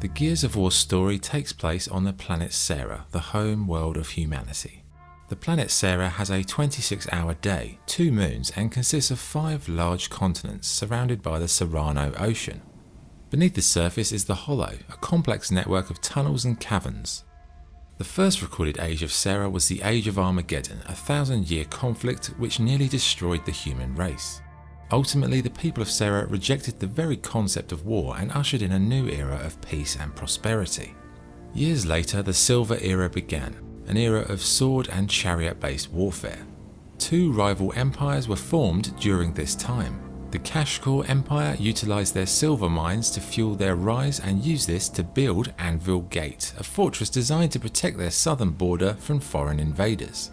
The Gears of War story takes place on the planet Sera, the home world of humanity. The planet Sera has a 26-hour day, 2 moons, and consists of 5 large continents surrounded by the Serrano Ocean. Beneath the surface is the Hollow, a complex network of tunnels and caverns. The first recorded age of Sera was the Age of Armageddon, a 1,000-year conflict which nearly destroyed the human race. Ultimately, the people of Sera rejected the very concept of war and ushered in a new era of peace and prosperity. Years later, the Silver Era began, an era of sword and chariot-based warfare. 2 rival empires were formed during this time. The Kashkor Empire utilised their silver mines to fuel their rise and used this to build Anvil Gate, a fortress designed to protect their southern border from foreign invaders.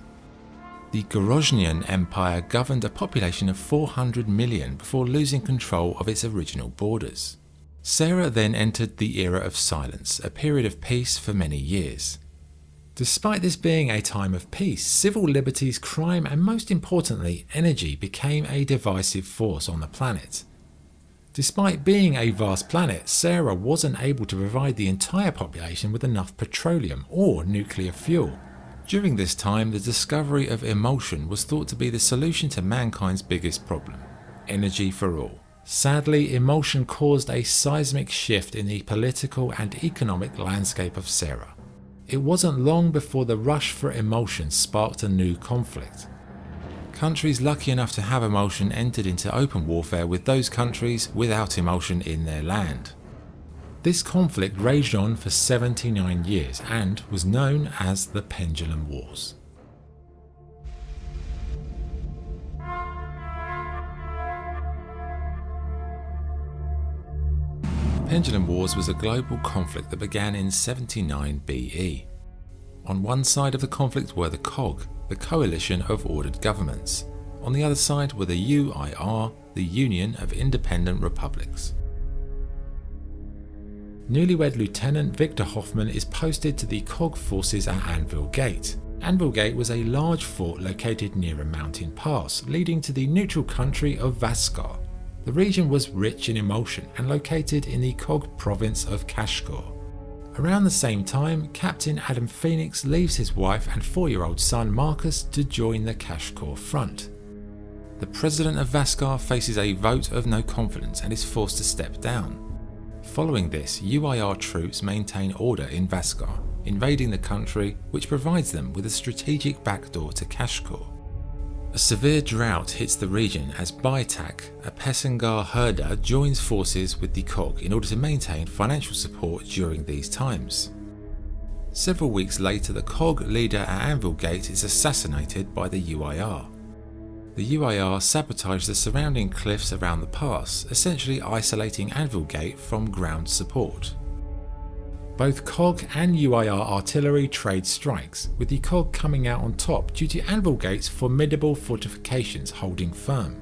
The Groznian Empire governed a population of 400 million before losing control of its original borders. Sera then entered the Era of Silence, a period of peace for many years. Despite this being a time of peace, civil liberties, crime, and most importantly, energy became a divisive force on the planet. Despite being a vast planet, Sera wasn't able to provide the entire population with enough petroleum or nuclear fuel. During this time, the discovery of emulsion was thought to be the solution to mankind's biggest problem: energy for all. Sadly, emulsion caused a seismic shift in the political and economic landscape of Sera. It wasn't long before the rush for emulsion sparked a new conflict. Countries lucky enough to have emulsion entered into open warfare with those countries without emulsion in their land. This conflict raged on for 79 years and was known as the Pendulum Wars. The Pendulum Wars was a global conflict that began in 79 BE. On one side of the conflict were the COG, the Coalition of Ordered Governments. On the other side were the UIR, the Union of Independent Republics. Newlywed Lieutenant Victor Hoffman is posted to the COG forces at Anvil Gate. Anvil Gate was a large fort located near a mountain pass, leading to the neutral country of Vaskar. The region was rich in emulsion and located in the COG province of Kashkor. Around the same time, Captain Adam Phoenix leaves his wife and 4-year-old son Marcus to join the Kashkor front. The president of Vaskar faces a vote of no confidence and is forced to step down. Following this, UIR troops maintain order in Vaskar, invading the country, which provides them with a strategic backdoor to Kashkor. A severe drought hits the region as Baitak, a Pesengar herder, joins forces with the COG in order to maintain financial support during these times. Several weeks later, the COG leader at Anvil Gate is assassinated by the UIR. The UIR sabotaged the surrounding cliffs around the pass, essentially isolating Anvil Gate from ground support. Both COG and UIR artillery trade strikes, with the COG coming out on top due to Anvil Gate's formidable fortifications holding firm.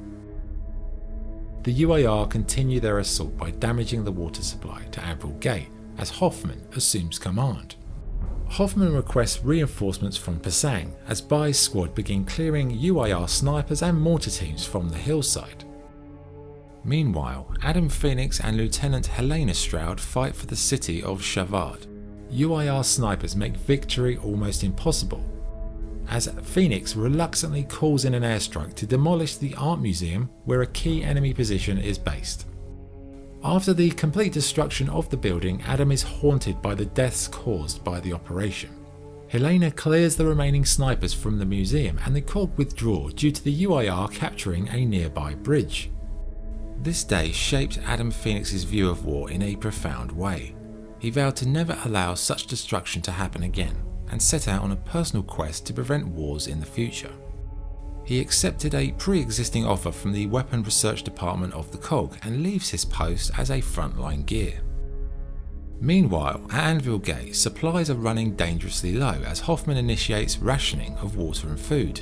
The UIR continue their assault by damaging the water supply to Anvil Gate as Hoffman assumes command. Hoffman requests reinforcements from Pasang as Bai's squad begin clearing UIR snipers and mortar teams from the hillside. Meanwhile, Adam Phoenix and Lieutenant Helena Stroud fight for the city of Shavad. UIR snipers make victory almost impossible, as Phoenix reluctantly calls in an airstrike to demolish the art museum where a key enemy position is based. After the complete destruction of the building, Adam is haunted by the deaths caused by the operation. Helena clears the remaining snipers from the museum and the COG withdraw due to the UIR capturing a nearby bridge. This day shaped Adam Phoenix's view of war in a profound way. He vowed to never allow such destruction to happen again and set out on a personal quest to prevent wars in the future. He accepted a pre-existing offer from the Weapon Research Department of the COG and leaves his post as a frontline gear. Meanwhile, at Anvil Gate, supplies are running dangerously low as Hoffman initiates rationing of water and food.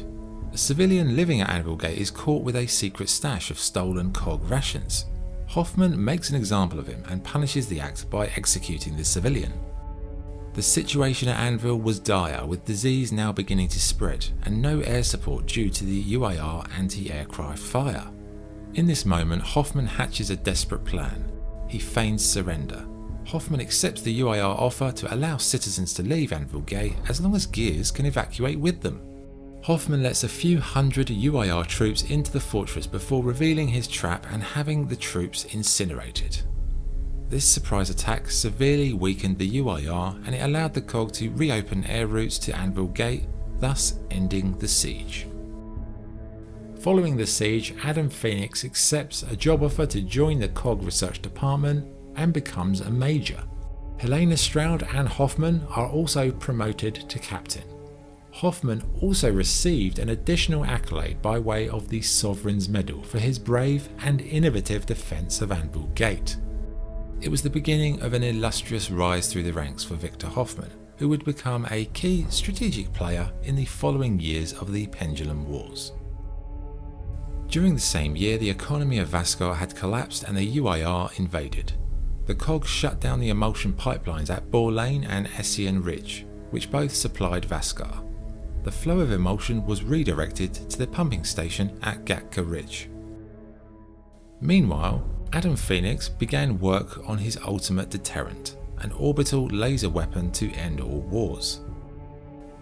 A civilian living at Anvil Gate is caught with a secret stash of stolen COG rations. Hoffman makes an example of him and punishes the act by executing the civilian. The situation at Anvil was dire, with disease now beginning to spread and no air support due to the UIR anti-aircraft fire. In this moment, Hoffman hatches a desperate plan. He feigns surrender. Hoffman accepts the UIR offer to allow citizens to leave Anvil Gate as long as Gears can evacuate with them. Hoffman lets a few hundred UIR troops into the fortress before revealing his trap and having the troops incinerated. This surprise attack severely weakened the UIR and it allowed the COG to reopen air routes to Anvil Gate, thus ending the siege. Following the siege, Adam Phoenix accepts a job offer to join the COG research department and becomes a major. Helena Stroud and Hoffman are also promoted to captain. Hoffman also received an additional accolade by way of the Sovereign's Medal for his brave and innovative defence of Anvil Gate. It was the beginning of an illustrious rise through the ranks for Victor Hoffman, who would become a key strategic player in the following years of the Pendulum Wars. During the same year, the economy of Vasgar had collapsed and the UIR invaded. The COG shut down the emulsion pipelines at Boar Lane and Essian Ridge, which both supplied Vasgar. The flow of emulsion was redirected to the pumping station at Gatka Ridge. Meanwhile, Adam Phoenix began work on his ultimate deterrent, an orbital laser weapon to end all wars.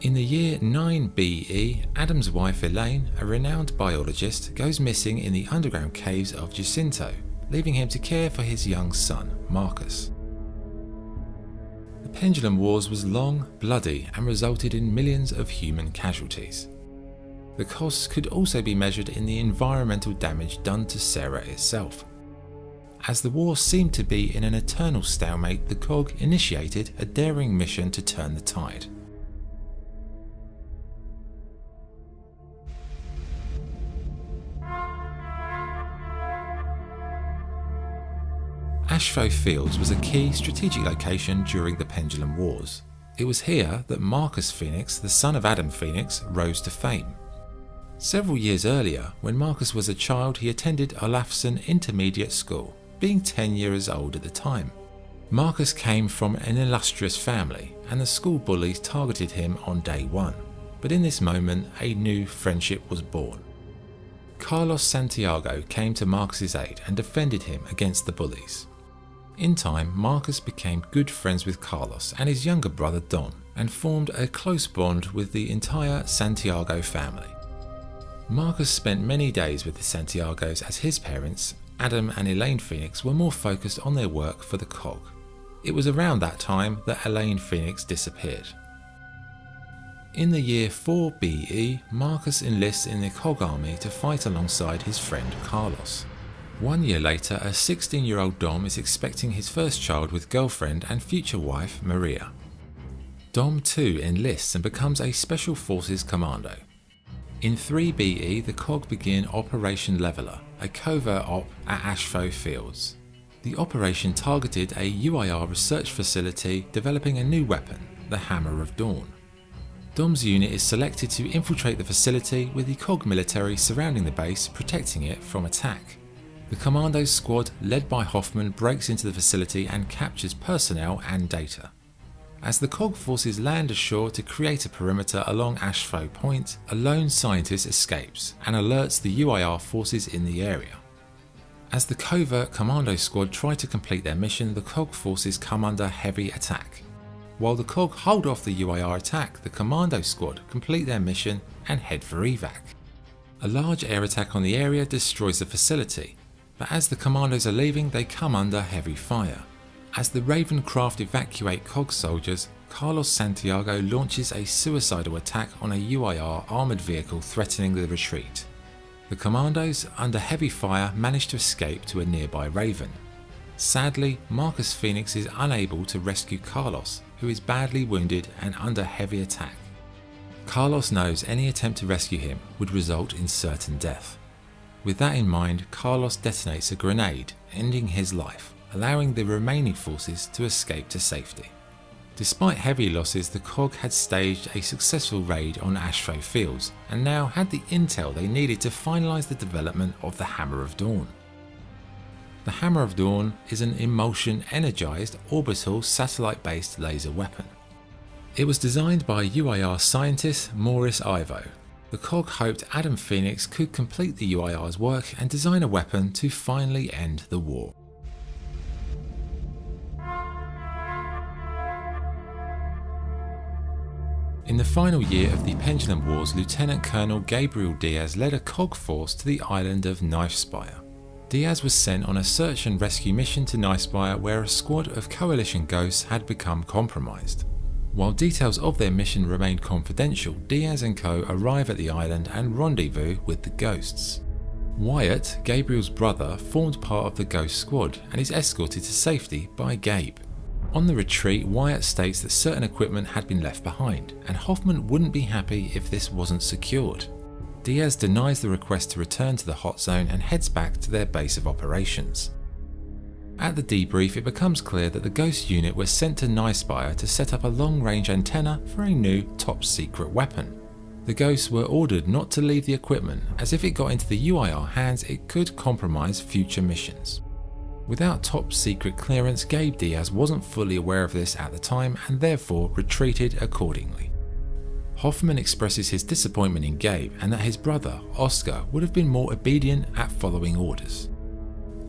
In the year 9 BE, Adam's wife Elaine, a renowned biologist, goes missing in the underground caves of Jacinto, leaving him to care for his young son, Marcus. The Pendulum Wars was long, bloody, and resulted in millions of human casualties. The costs could also be measured in the environmental damage done to Sera itself. As the war seemed to be in an eternal stalemate, the COG initiated a daring mission to turn the tide. Aspho Fields was a key strategic location during the Pendulum Wars. It was here that Marcus Phoenix, the son of Adam Phoenix, rose to fame. Several years earlier, when Marcus was a child, he attended Olafsson Intermediate School, being 10 years old at the time. Marcus came from an illustrious family, and the school bullies targeted him on day one. But in this moment, a new friendship was born. Carlos Santiago came to Marcus's aid and defended him against the bullies. In time, Marcus became good friends with Carlos and his younger brother Dom, and formed a close bond with the entire Santiago family. Marcus spent many days with the Santiagos as his parents, Adam and Elaine Phoenix, were more focused on their work for the COG. It was around that time that Elaine Phoenix disappeared. In the year 4 BE, Marcus enlists in the COG army to fight alongside his friend Carlos. 1 year later, a 16-year-old Dom is expecting his first child with girlfriend and future wife Maria. Dom too enlists and becomes a Special Forces commando. In 3 BE, the COG begin Operation Leveler, a covert op at Aspho Fields. The operation targeted a UIR research facility developing a new weapon, the Hammer of Dawn. Dom's unit is selected to infiltrate the facility, with the COG military surrounding the base, protecting it from attack. The Commando Squad, led by Hoffman, breaks into the facility and captures personnel and data. As the COG forces land ashore to create a perimeter along Aspho Point, a lone scientist escapes and alerts the UIR forces in the area. As the covert Commando Squad try to complete their mission, the COG forces come under heavy attack. While the COG hold off the UIR attack, the Commando Squad complete their mission and head for evac. A large air attack on the area destroys the facility, but as the commandos are leaving, they come under heavy fire. As the Raven craft evacuate COG soldiers, Carlos Santiago launches a suicidal attack on a UIR armoured vehicle threatening the retreat. The commandos, under heavy fire, manage to escape to a nearby Raven. Sadly, Marcus Phoenix is unable to rescue Carlos, who is badly wounded and under heavy attack. Carlos knows any attempt to rescue him would result in certain death. With that in mind, Carlos detonates a grenade, ending his life, allowing the remaining forces to escape to safety. Despite heavy losses, the COG had staged a successful raid on Aspho Fields and now had the intel they needed to finalise the development of the Hammer of Dawn. The Hammer of Dawn is an emulsion-energised orbital satellite-based laser weapon. It was designed by UIR scientist Maurice Ivo. The COG hoped Adam Phoenix could complete the UIR's work and design a weapon to finally end the war. In the final year of the Pendulum Wars, Lieutenant Colonel Gabriel Diaz led a COG force to the island of Knifespire. Diaz was sent on a search and rescue mission to Knifespire where a squad of Coalition ghosts had become compromised. While details of their mission remained confidential, Diaz and co arrive at the island and rendezvous with the ghosts. Wyatt, Gabriel's brother, formed part of the ghost squad and is escorted to safety by Gabe. On the retreat, Wyatt states that certain equipment had been left behind, and Hoffman wouldn't be happy if this wasn't secured. Diaz denies the request to return to the hot zone and heads back to their base of operations. At the debrief, it becomes clear that the Ghost unit was sent to Knifespire to set up a long-range antenna for a new top-secret weapon. The Ghosts were ordered not to leave the equipment, as if it got into the UIR hands it could compromise future missions. Without top-secret clearance, Gabe Diaz wasn't fully aware of this at the time and therefore retreated accordingly. Hoffman expresses his disappointment in Gabe and that his brother, Oscar, would have been more obedient at following orders.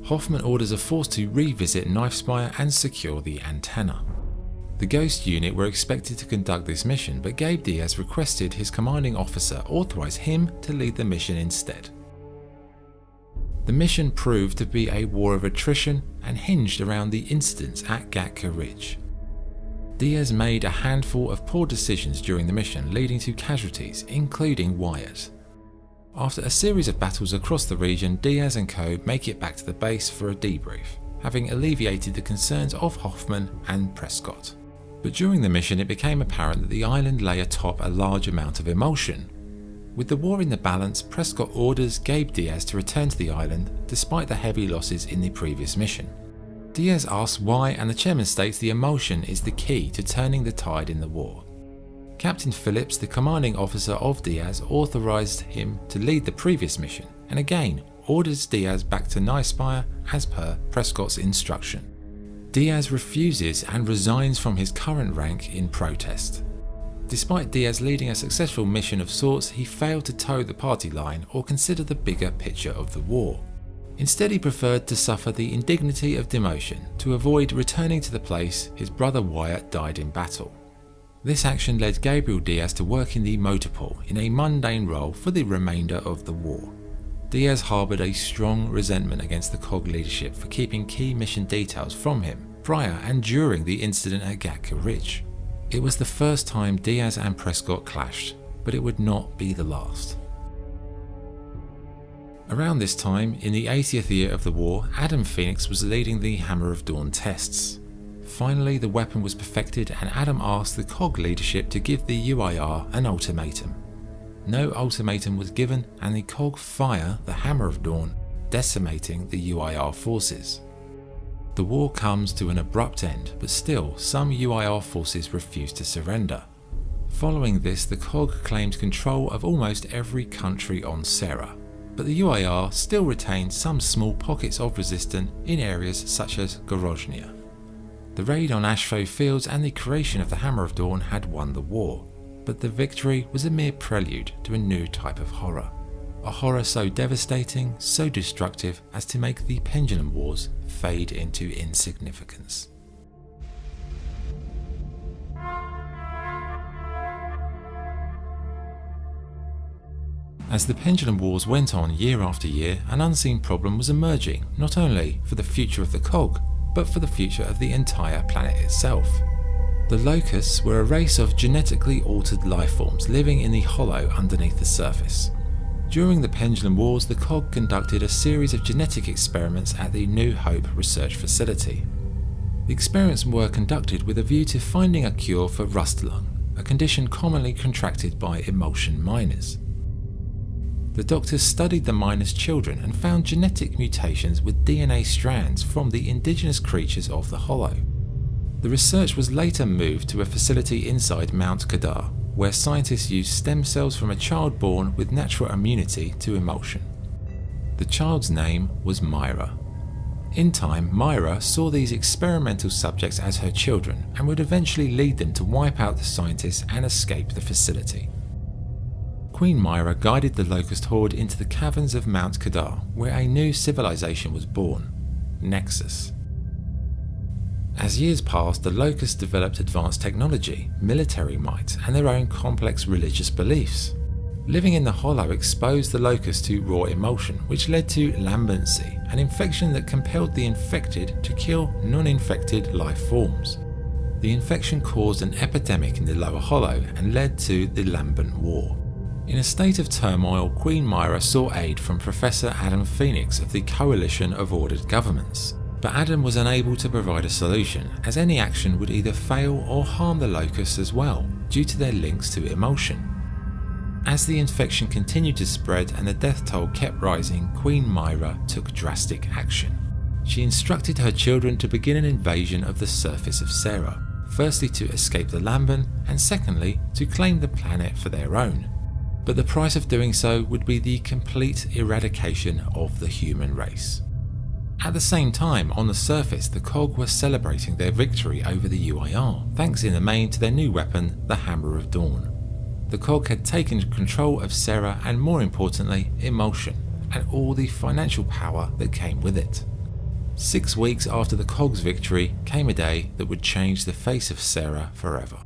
Hoffman orders a force to revisit Knifespire and secure the antenna. The Ghost unit were expected to conduct this mission, but Gabe Diaz requested his commanding officer authorize him to lead the mission instead. The mission proved to be a war of attrition and hinged around the incidents at Gatka Ridge. Diaz made a handful of poor decisions during the mission, leading to casualties, including Wyatt. After a series of battles across the region, Diaz and co make it back to the base for a debrief, having alleviated the concerns of Hoffman and Prescott. But during the mission it became apparent that the island lay atop a large amount of emulsion. With the war in the balance, Prescott orders Gabe Diaz to return to the island despite the heavy losses in the previous mission. Diaz asks why, and the chairman states the emulsion is the key to turning the tide in the war. Captain Phillips, the commanding officer of Diaz, authorized him to lead the previous mission and again orders Diaz back to Knifespire as per Prescott's instruction. Diaz refuses and resigns from his current rank in protest. Despite Diaz leading a successful mission of sorts, he failed to toe the party line or consider the bigger picture of the war. Instead, he preferred to suffer the indignity of demotion to avoid returning to the place his brother Wyatt died in battle. This action led Gabriel Diaz to work in the motor pool in a mundane role for the remainder of the war. Diaz harboured a strong resentment against the COG leadership for keeping key mission details from him prior and during the incident at Gatka Ridge. It was the first time Diaz and Prescott clashed, but it would not be the last. Around this time, in the 80th year of the war, Adam Phoenix was leading the Hammer of Dawn tests. Finally, the weapon was perfected and Adam asked the COG leadership to give the UIR an ultimatum. No ultimatum was given and the COG fire the Hammer of Dawn, decimating the UIR forces. The war comes to an abrupt end, but still some UIR forces refuse to surrender. Following this, the COG claimed control of almost every country on Sera, but the UIR still retained some small pockets of resistance in areas such as Gorozhnia. The raid on Aspho fields and the creation of the Hammer of Dawn had won the war, but the victory was a mere prelude to a new type of horror. A horror so devastating, so destructive as to make the Pendulum Wars fade into insignificance. As the Pendulum Wars went on year after year, an unseen problem was emerging, not only for the future of the COG, but for the future of the entire planet itself. The Locusts were a race of genetically altered lifeforms living in the hollow underneath the surface. During the Pendulum Wars, the COG conducted a series of genetic experiments at the New Hope research facility. The experiments were conducted with a view to finding a cure for rust lung, a condition commonly contracted by emulsion miners. The doctors studied the miners' children and found genetic mutations with DNA strands from the indigenous creatures of the Hollow. The research was later moved to a facility inside Mount Kadar, where scientists used stem cells from a child born with natural immunity to emulsion. The child's name was Myra. In time, Myra saw these experimental subjects as her children and would eventually lead them to wipe out the scientists and escape the facility. Queen Myra guided the Locust Horde into the caverns of Mount Kadar, where a new civilization was born, Nexus. As years passed, the Locusts developed advanced technology, military might, and their own complex religious beliefs. Living in the Hollow exposed the Locusts to raw emulsion, which led to lambency, an infection that compelled the infected to kill non-infected life forms. The infection caused an epidemic in the Lower Hollow and led to the Lambent War. In a state of turmoil, Queen Myra sought aid from Professor Adam Phoenix of the Coalition of Ordered Governments. But Adam was unable to provide a solution, as any action would either fail or harm the Locusts as well, due to their links to emulsion. As the infection continued to spread and the death toll kept rising, Queen Myra took drastic action. She instructed her children to begin an invasion of the surface of Sera, firstly to escape the Lambent, and secondly to claim the planet for their own. But the price of doing so would be the complete eradication of the human race. At the same time, on the surface, the COG were celebrating their victory over the UIR, thanks in the main to their new weapon, the Hammer of Dawn. The COG had taken control of Sera and, more importantly, emulsion, and all the financial power that came with it. 6 weeks after the COG's victory came a day that would change the face of Sera forever.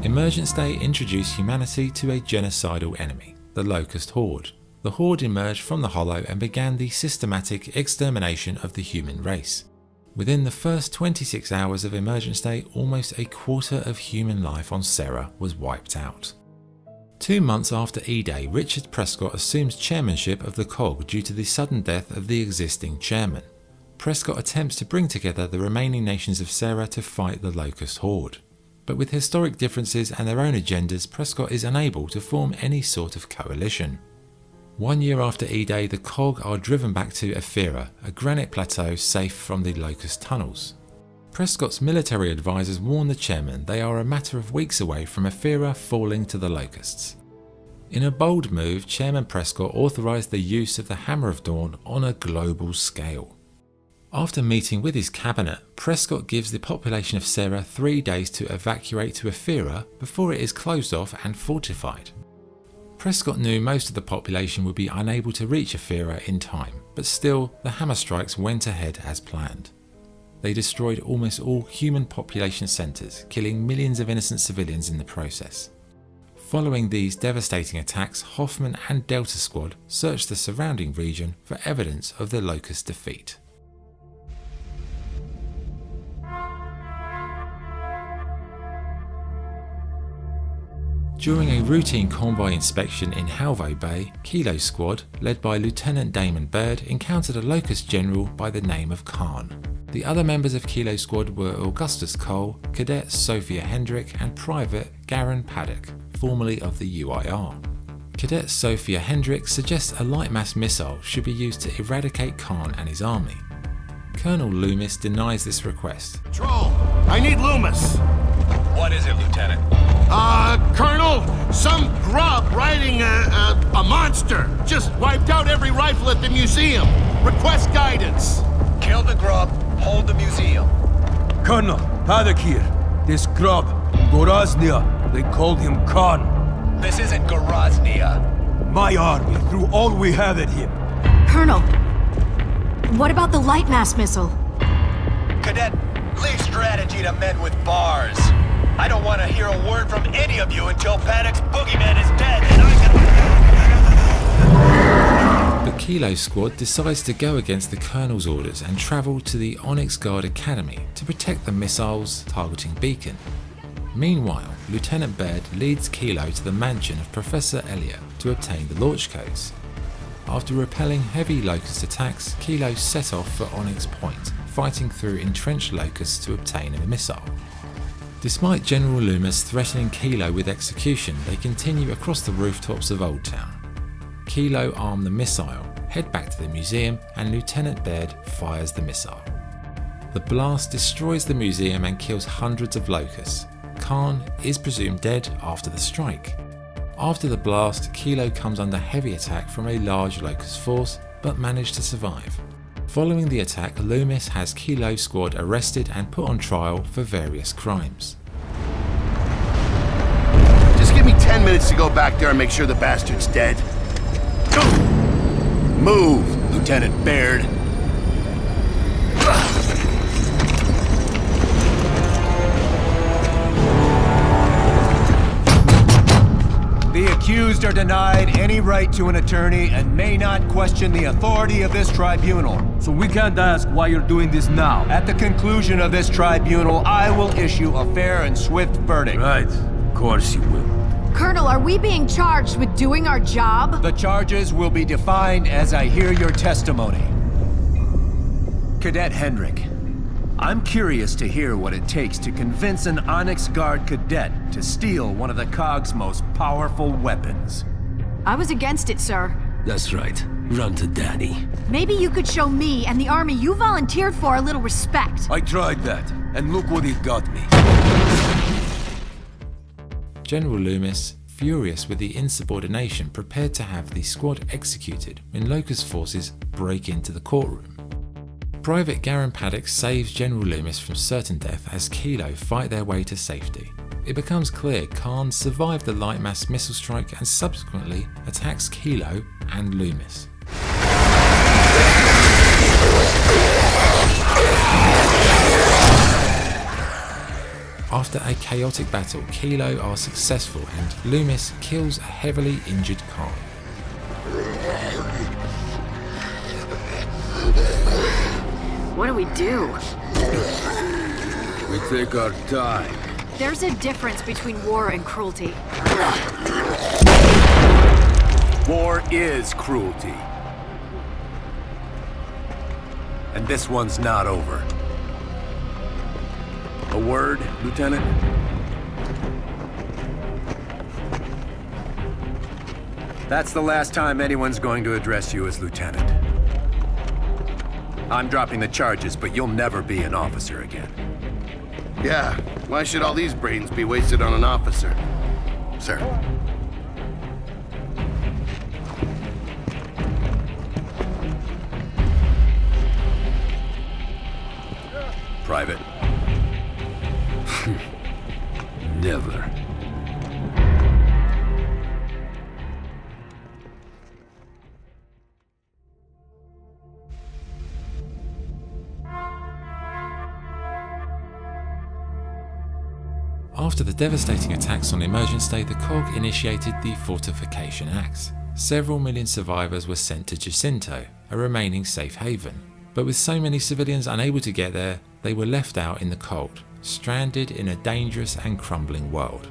Emergence Day introduced humanity to a genocidal enemy, the Locust Horde. The Horde emerged from the Hollow and began the systematic extermination of the human race. Within the first 26 hours of Emergence Day, almost a quarter of human life on Sera was wiped out. 2 months after E-Day, Richard Prescott assumes chairmanship of the COG due to the sudden death of the existing chairman. Prescott attempts to bring together the remaining nations of Sera to fight the Locust Horde. But with historic differences and their own agendas, Prescott is unable to form any sort of coalition. 1 year after E-Day, the COG are driven back to Ephyra, a granite plateau safe from the Locust tunnels. Prescott's military advisors warn the chairman they are a matter of weeks away from Ephyra falling to the Locusts. In a bold move, Chairman Prescott authorised the use of the Hammer of Dawn on a global scale. After meeting with his cabinet, Prescott gives the population of Sera 3 days to evacuate to Ephyra before it is closed off and fortified. Prescott knew most of the population would be unable to reach Ephyra in time, but still the hammer strikes went ahead as planned. They destroyed almost all human population centres, killing millions of innocent civilians in the process. Following these devastating attacks, Hoffman and Delta Squad searched the surrounding region for evidence of the Locust defeat. During a routine convoy inspection in Halvo Bay, Kilo Squad, led by Lieutenant Damon Baird, encountered a Locust general by the name of Khan. The other members of Kilo Squad were Augustus Cole, Cadet Sophia Hendrick and Private Garen Paddock, formerly of the UIR. Cadet Sophia Hendrick suggests a Lightmass missile should be used to eradicate Khan and his army. Colonel Loomis denies this request. Troll, I need Loomis. What is it, Lieutenant? Colonel, some grub riding a monster just wiped out every rifle at the museum. Request guidance. Kill the grub, hold the museum. Colonel, Paddock here. This grub, Goraznia, they called him Khan. This isn't Goraznia. My army threw all we have at him. Colonel, what about the Lightmass missile? Cadet, leave strategy to men with bars. I don't want to hear a word from any of you until Paddock's boogeyman is dead and I can... The Kilo Squad decides to go against the Colonel's orders and travel to the Onyx Guard Academy to protect the missile's targeting beacon. Meanwhile, Lieutenant Baird leads Kilo to the mansion of Professor Elliot to obtain the launch codes. After repelling heavy Locust attacks, Kilo set off for Onyx Point, fighting through entrenched Locusts to obtain a missile. Despite General Loomis threatening Kilo with execution, they continue across the rooftops of Old Town. Kilo arm the missile, head back to the museum, and Lieutenant Baird fires the missile. The blast destroys the museum and kills hundreds of Locusts. Khan is presumed dead after the strike. After the blast, Kilo comes under heavy attack from a large Locust force, but managed to survive. Following the attack, Loomis has Kilo Squad arrested and put on trial for various crimes. Just give me 10 minutes to go back there and make sure the bastard's dead. Move, Lieutenant Baird. The accused are denied any right to an attorney and may not question the authority of this tribunal. So we can't ask why you're doing this now. At the conclusion of this tribunal, I will issue a fair and swift verdict. Right, of course you will. Colonel, are we being charged with doing our job? The charges will be defined as I hear your testimony. Cadet Hendrik, I'm curious to hear what it takes to convince an Onyx Guard cadet to steal one of the COG's most powerful weapons. I was against it, sir. That's right. Run to Daddy. Maybe you could show me and the army you volunteered for a little respect. I tried that, and look what it got me. General Loomis, furious with the insubordination, prepared to have the squad executed when Locust forces break into the courtroom. Private Garen Paddock saves General Loomis from certain death as Kilo fight their way to safety. It becomes clear Khan survived the Lightmass missile strike and subsequently attacks Kilo and Loomis. After a chaotic battle, Kilo are successful and Loomis kills a heavily injured Khan. What do we do? We take our time. There's a difference between war and cruelty. War is cruelty. And this one's not over. A word, Lieutenant? That's the last time anyone's going to address you as Lieutenant. I'm dropping the charges, but you'll never be an officer again. Yeah, why should all these brains be wasted on an officer? Sir. Private. Never. After the devastating attacks on Emergence Day, the COG initiated the Fortification Acts. Several million survivors were sent to Jacinto, a remaining safe haven. But with so many civilians unable to get there, they were left out in the cold, stranded in a dangerous and crumbling world.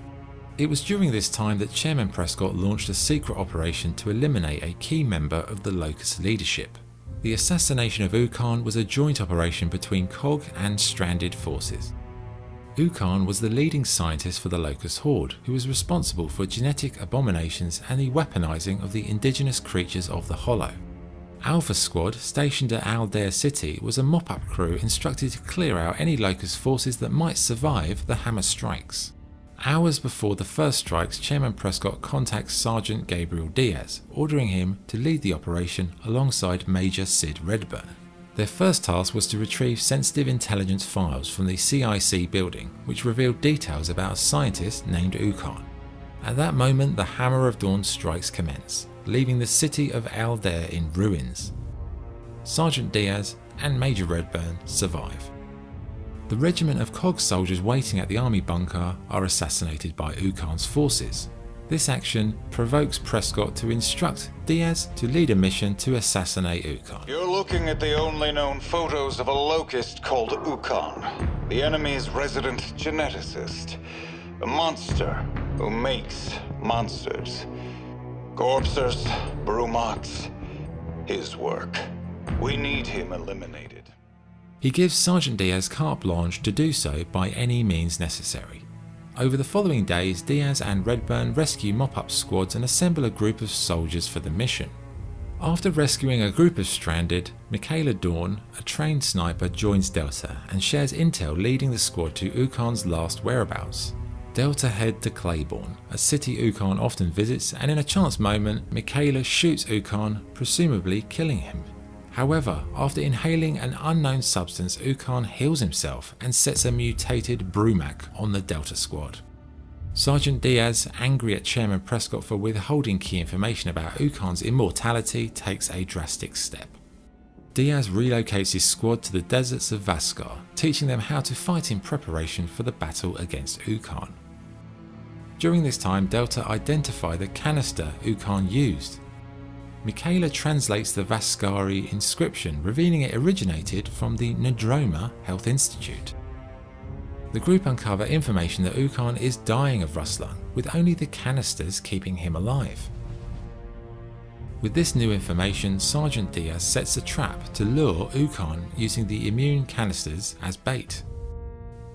It was during this time that Chairman Prescott launched a secret operation to eliminate a key member of the Locust leadership. The Assassination of Ukkon was a joint operation between COG and stranded forces. Ukkon was the leading scientist for the Locust Horde, who was responsible for genetic abominations and the weaponizing of the indigenous creatures of the Hollow. Alpha Squad, stationed at Aldair City, was a mop-up crew instructed to clear out any Locust forces that might survive the hammer strikes. Hours before the first strikes, Chairman Prescott contacts Sergeant Gabriel Diaz, ordering him to lead the operation alongside Major Sid Redburn. Their first task was to retrieve sensitive intelligence files from the CIC building, which revealed details about a scientist named Ukkon. At that moment, the Hammer of Dawn strikes commence, leaving the city of Aldair in ruins. Sergeant Diaz and Major Redburn survive. The regiment of COG soldiers waiting at the army bunker are assassinated by Ukkon's forces. This action provokes Prescott to instruct Diaz to lead a mission to assassinate Ukkon. You're looking at the only known photos of a locust called Ukkon, the enemy's resident geneticist, a monster who makes monsters. Corpsers, Brumox, his work. We need him eliminated. He gives Sergeant Diaz carte blanche to do so by any means necessary. Over the following days, Diaz and Redburn rescue mop-up squads and assemble a group of soldiers for the mission. After rescuing a group of stranded, Michaela Dawn, a trained sniper, joins Delta and shares intel leading the squad to Ukkon's last whereabouts. Delta head to Claiborne, a city Ukkon often visits, and in a chance moment, Michaela shoots Ukkon, presumably killing him. However, after inhaling an unknown substance, Ukkon heals himself and sets a mutated Brumac on the Delta squad. Sergeant Diaz, angry at Chairman Prescott for withholding key information about Ukkon's immortality, takes a drastic step. Diaz relocates his squad to the deserts of Vaskar, teaching them how to fight in preparation for the battle against Ukkon. During this time, Delta identify the canister Ukkon used. Michaela translates the Vaskari inscription, revealing it originated from the Nadroma Health Institute. The group uncover information that Ukkon is dying of rust lung, with only the canisters keeping him alive. With this new information, Sergeant Diaz sets a trap to lure Ukkon using the immune canisters as bait.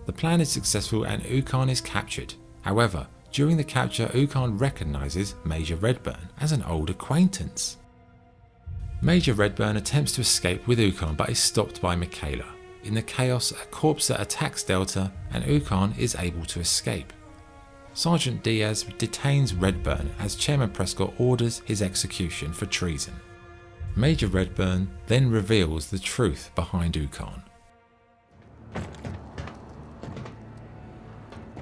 The plan is successful and Ukkon is captured. However, during the capture, Ukkon recognises Major Redburn as an old acquaintance. Major Redburn attempts to escape with Ukkon but is stopped by Michaela. In the chaos, a corpser attacks Delta and Ukkon is able to escape. Sergeant Diaz detains Redburn as Chairman Prescott orders his execution for treason. Major Redburn then reveals the truth behind Ukkon.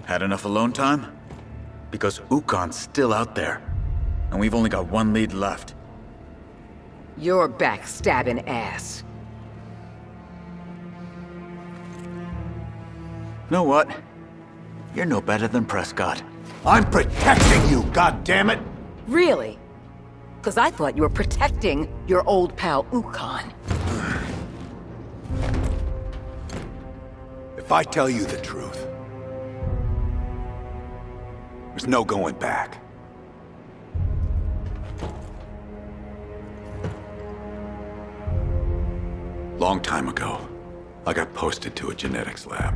Had enough alone time? Because Ukkon's still out there, and we've only got one lead left. Your backstabbing ass. Know what? You're no better than Prescott. I'm protecting you, goddammit! Really? Because I thought you were protecting your old pal Ukkon. If I tell you the truth, there's no going back. Long time ago, I got posted to a genetics lab.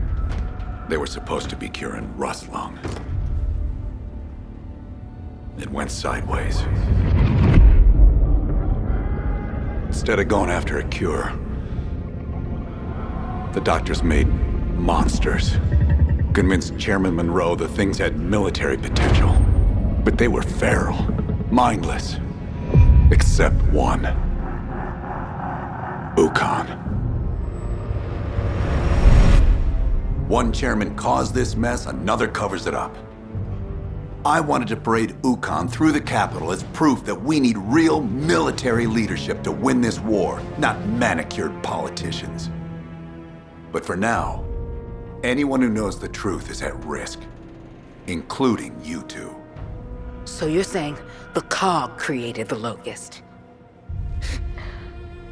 They were supposed to be curing rust lung. It went sideways. Instead of going after a cure, the doctors made monsters. Convinced Chairman Monroe the things had military potential. But they were feral, mindless. Except one. Ukkon. One chairman caused this mess, another covers it up. I wanted to parade Ukkon through the capital as proof that we need real military leadership to win this war, not manicured politicians. But for now, anyone who knows the truth is at risk, including you two. So you're saying the Cog created the Locust?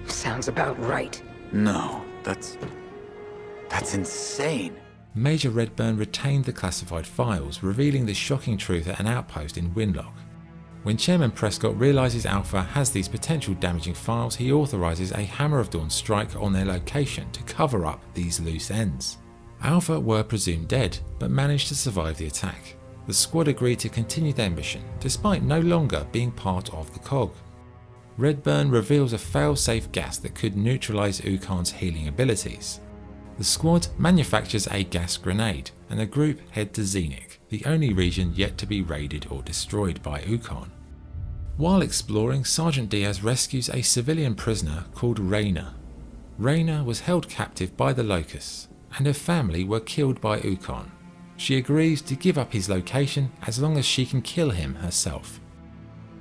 Sounds about right. No, that's insane. Major Redburn retained the classified files, revealing the shocking truth at an outpost in Winlock. When Chairman Prescott realises Alpha has these potential damaging files, he authorises a Hammer of Dawn strike on their location to cover up these loose ends. Alpha were presumed dead, but managed to survive the attack. The squad agreed to continue their mission, despite no longer being part of the Cog. Redburn reveals a fail-safe gas that could neutralise Ukkon's healing abilities. The squad manufactures a gas grenade, and the group head to Zenith, the only region yet to be raided or destroyed by Ukkon. While exploring, Sergeant Diaz rescues a civilian prisoner called Reyna. Reyna was held captive by the Locusts, and her family were killed by Ukkon. She agrees to give up his location as long as she can kill him herself.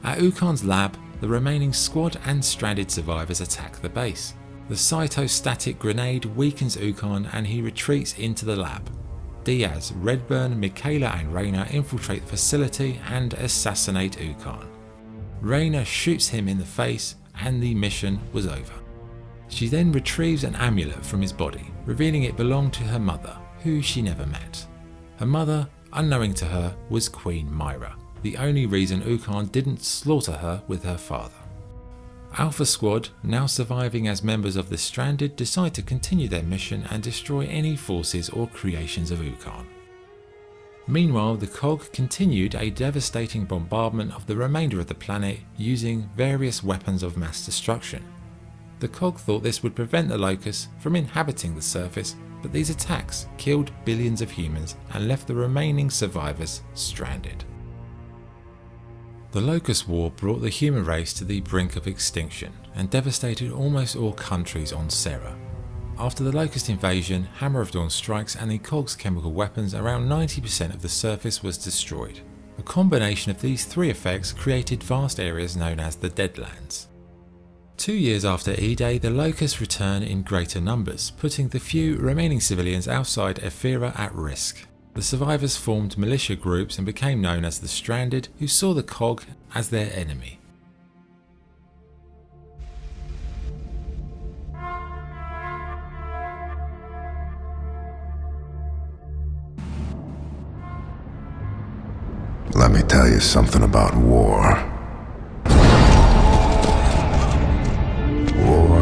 At Ukkon's lab, the remaining squad and stranded survivors attack the base. The cytostatic grenade weakens Ukkon and he retreats into the lab. Diaz, Redburn, Michaela and Reyna infiltrate the facility and assassinate Ukkon. Reyna shoots him in the face and the mission was over. She then retrieves an amulet from his body, revealing it belonged to her mother, who she never met. Her mother, unknowing to her, was Queen Myra, the only reason Ukkon didn't slaughter her with her father. Alpha Squad, now surviving as members of the Stranded, decide to continue their mission and destroy any forces or creations of Ukkon. Meanwhile, the Cog continued a devastating bombardment of the remainder of the planet using various weapons of mass destruction. The Cog thought this would prevent the Locusts from inhabiting the surface, but these attacks killed billions of humans and left the remaining survivors stranded. The Locust War brought the human race to the brink of extinction and devastated almost all countries on Sera. After the Locust invasion, Hammer of Dawn strikes and the COG's chemical weapons, around 90% of the surface was destroyed. A combination of these three effects created vast areas known as the Deadlands. 2 years after E-Day, the Locusts return in greater numbers, putting the few remaining civilians outside Ephyra at risk. The survivors formed militia groups and became known as the Stranded, who saw the COG as their enemy. Let me tell you something about war. War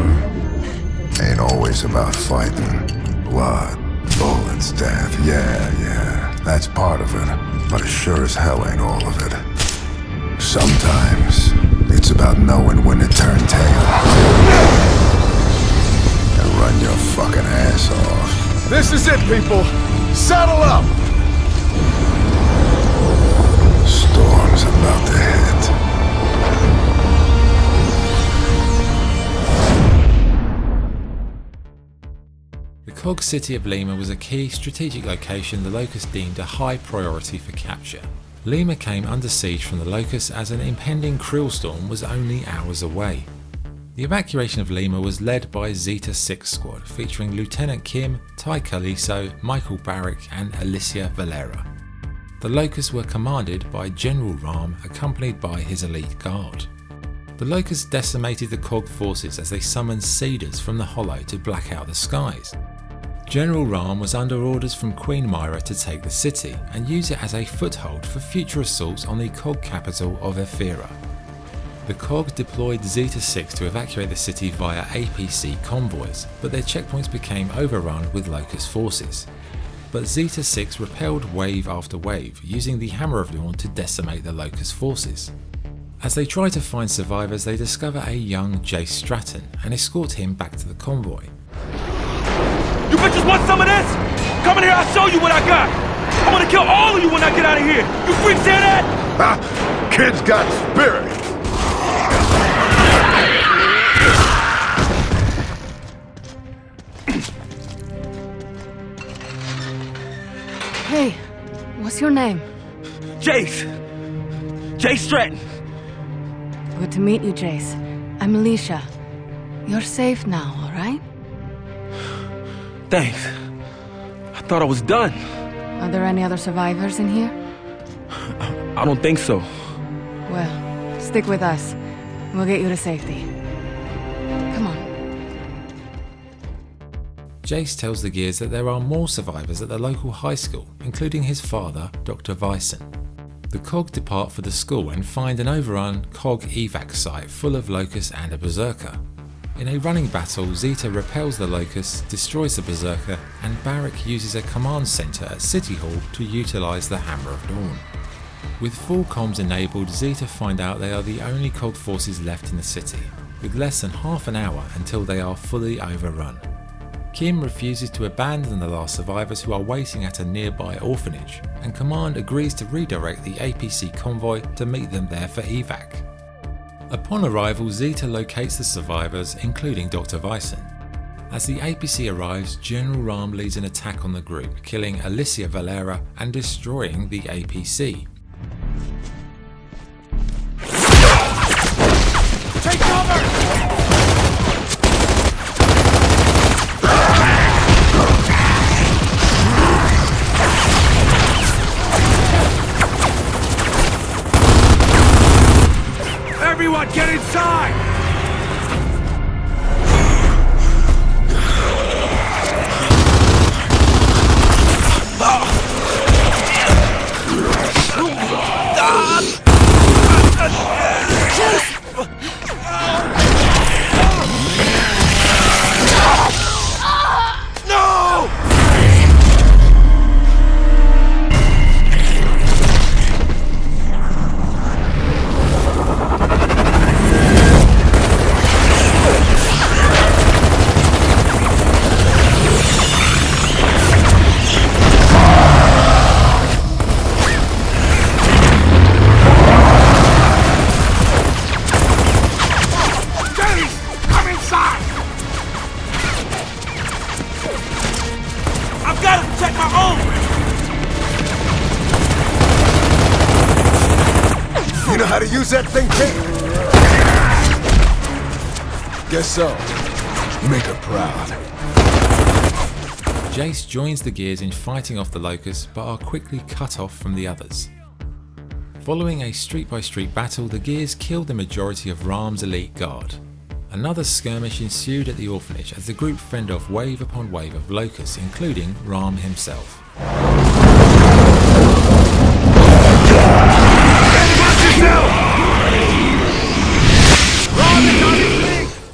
ain't always about fighting. Blood, bullets, death, yeah, that's part of it. But it sure as hell ain't all of it. Sometimes, it's about knowing when to turn tail. And run your fucking ass off. This is it, people! Saddle up! Storm's about to hit. The COG city of Lima was a key strategic location the Locusts deemed a high priority for capture. Lima came under siege from the Locusts as an impending Krill storm was only hours away. The evacuation of Lima was led by Zeta 6 Squad, featuring Lieutenant Kim, Ty Caliso, Michael Barrick and Alicia Valera. The Locusts were commanded by General Ram, accompanied by his elite guard. The Locusts decimated the COG forces as they summoned Cedars from the Hollow to black out the skies. General Ram was under orders from Queen Myra to take the city and use it as a foothold for future assaults on the COG capital of Ephyra. The COG deployed Zeta 6 to evacuate the city via APC convoys, but their checkpoints became overrun with Locust forces. But Zeta 6 repelled wave after wave, using the Hammer of Dawn to decimate the Locust forces. As they try to find survivors, they discover a young Jace Stratton and escort him back to the convoy. You bitches want some of this? Come in here, I'll show you what I got! I'm gonna kill all of you when I get out of here! You freaks hear that? Ha! Kid's got spirit! Hey, what's your name? Jace! Jace Stratton! Good to meet you, Jace. I'm Alicia. You're safe now, alright? Thanks. I thought I was done. Are there any other survivors in here? I don't think so. Well, stick with us. We'll get you to safety. Come on. Jace tells the Gears that there are more survivors at the local high school, including his father, Dr. Vyson. The COG depart for the school and find an overrun COG evac site full of Locusts and a Berserker. In a running battle, Zeta repels the Locusts, destroys the Berserker, and Barrick uses a command center at City Hall to utilize the Hammer of Dawn. With full comms enabled, Zeta find out they are the only COG forces left in the city, with less than half an hour until they are fully overrun. Kim refuses to abandon the last survivors who are waiting at a nearby orphanage, and Command agrees to redirect the APC convoy to meet them there for evac. Upon arrival, Zeta locates the survivors, including Dr. Vyson. As the APC arrives, General Ram leads an attack on the group, killing Alicia Valera and destroying the APC. Take cover! Everyone, get inside! how to use that thing, kid? Guess so. Make her proud. Jace joins the Gears in fighting off the Locusts, but are quickly cut off from the others. Following a street-by-street battle, the Gears killed the majority of Rahm's elite guard. Another skirmish ensued at the orphanage as the group fended off wave upon wave of Locusts, including Rahm himself.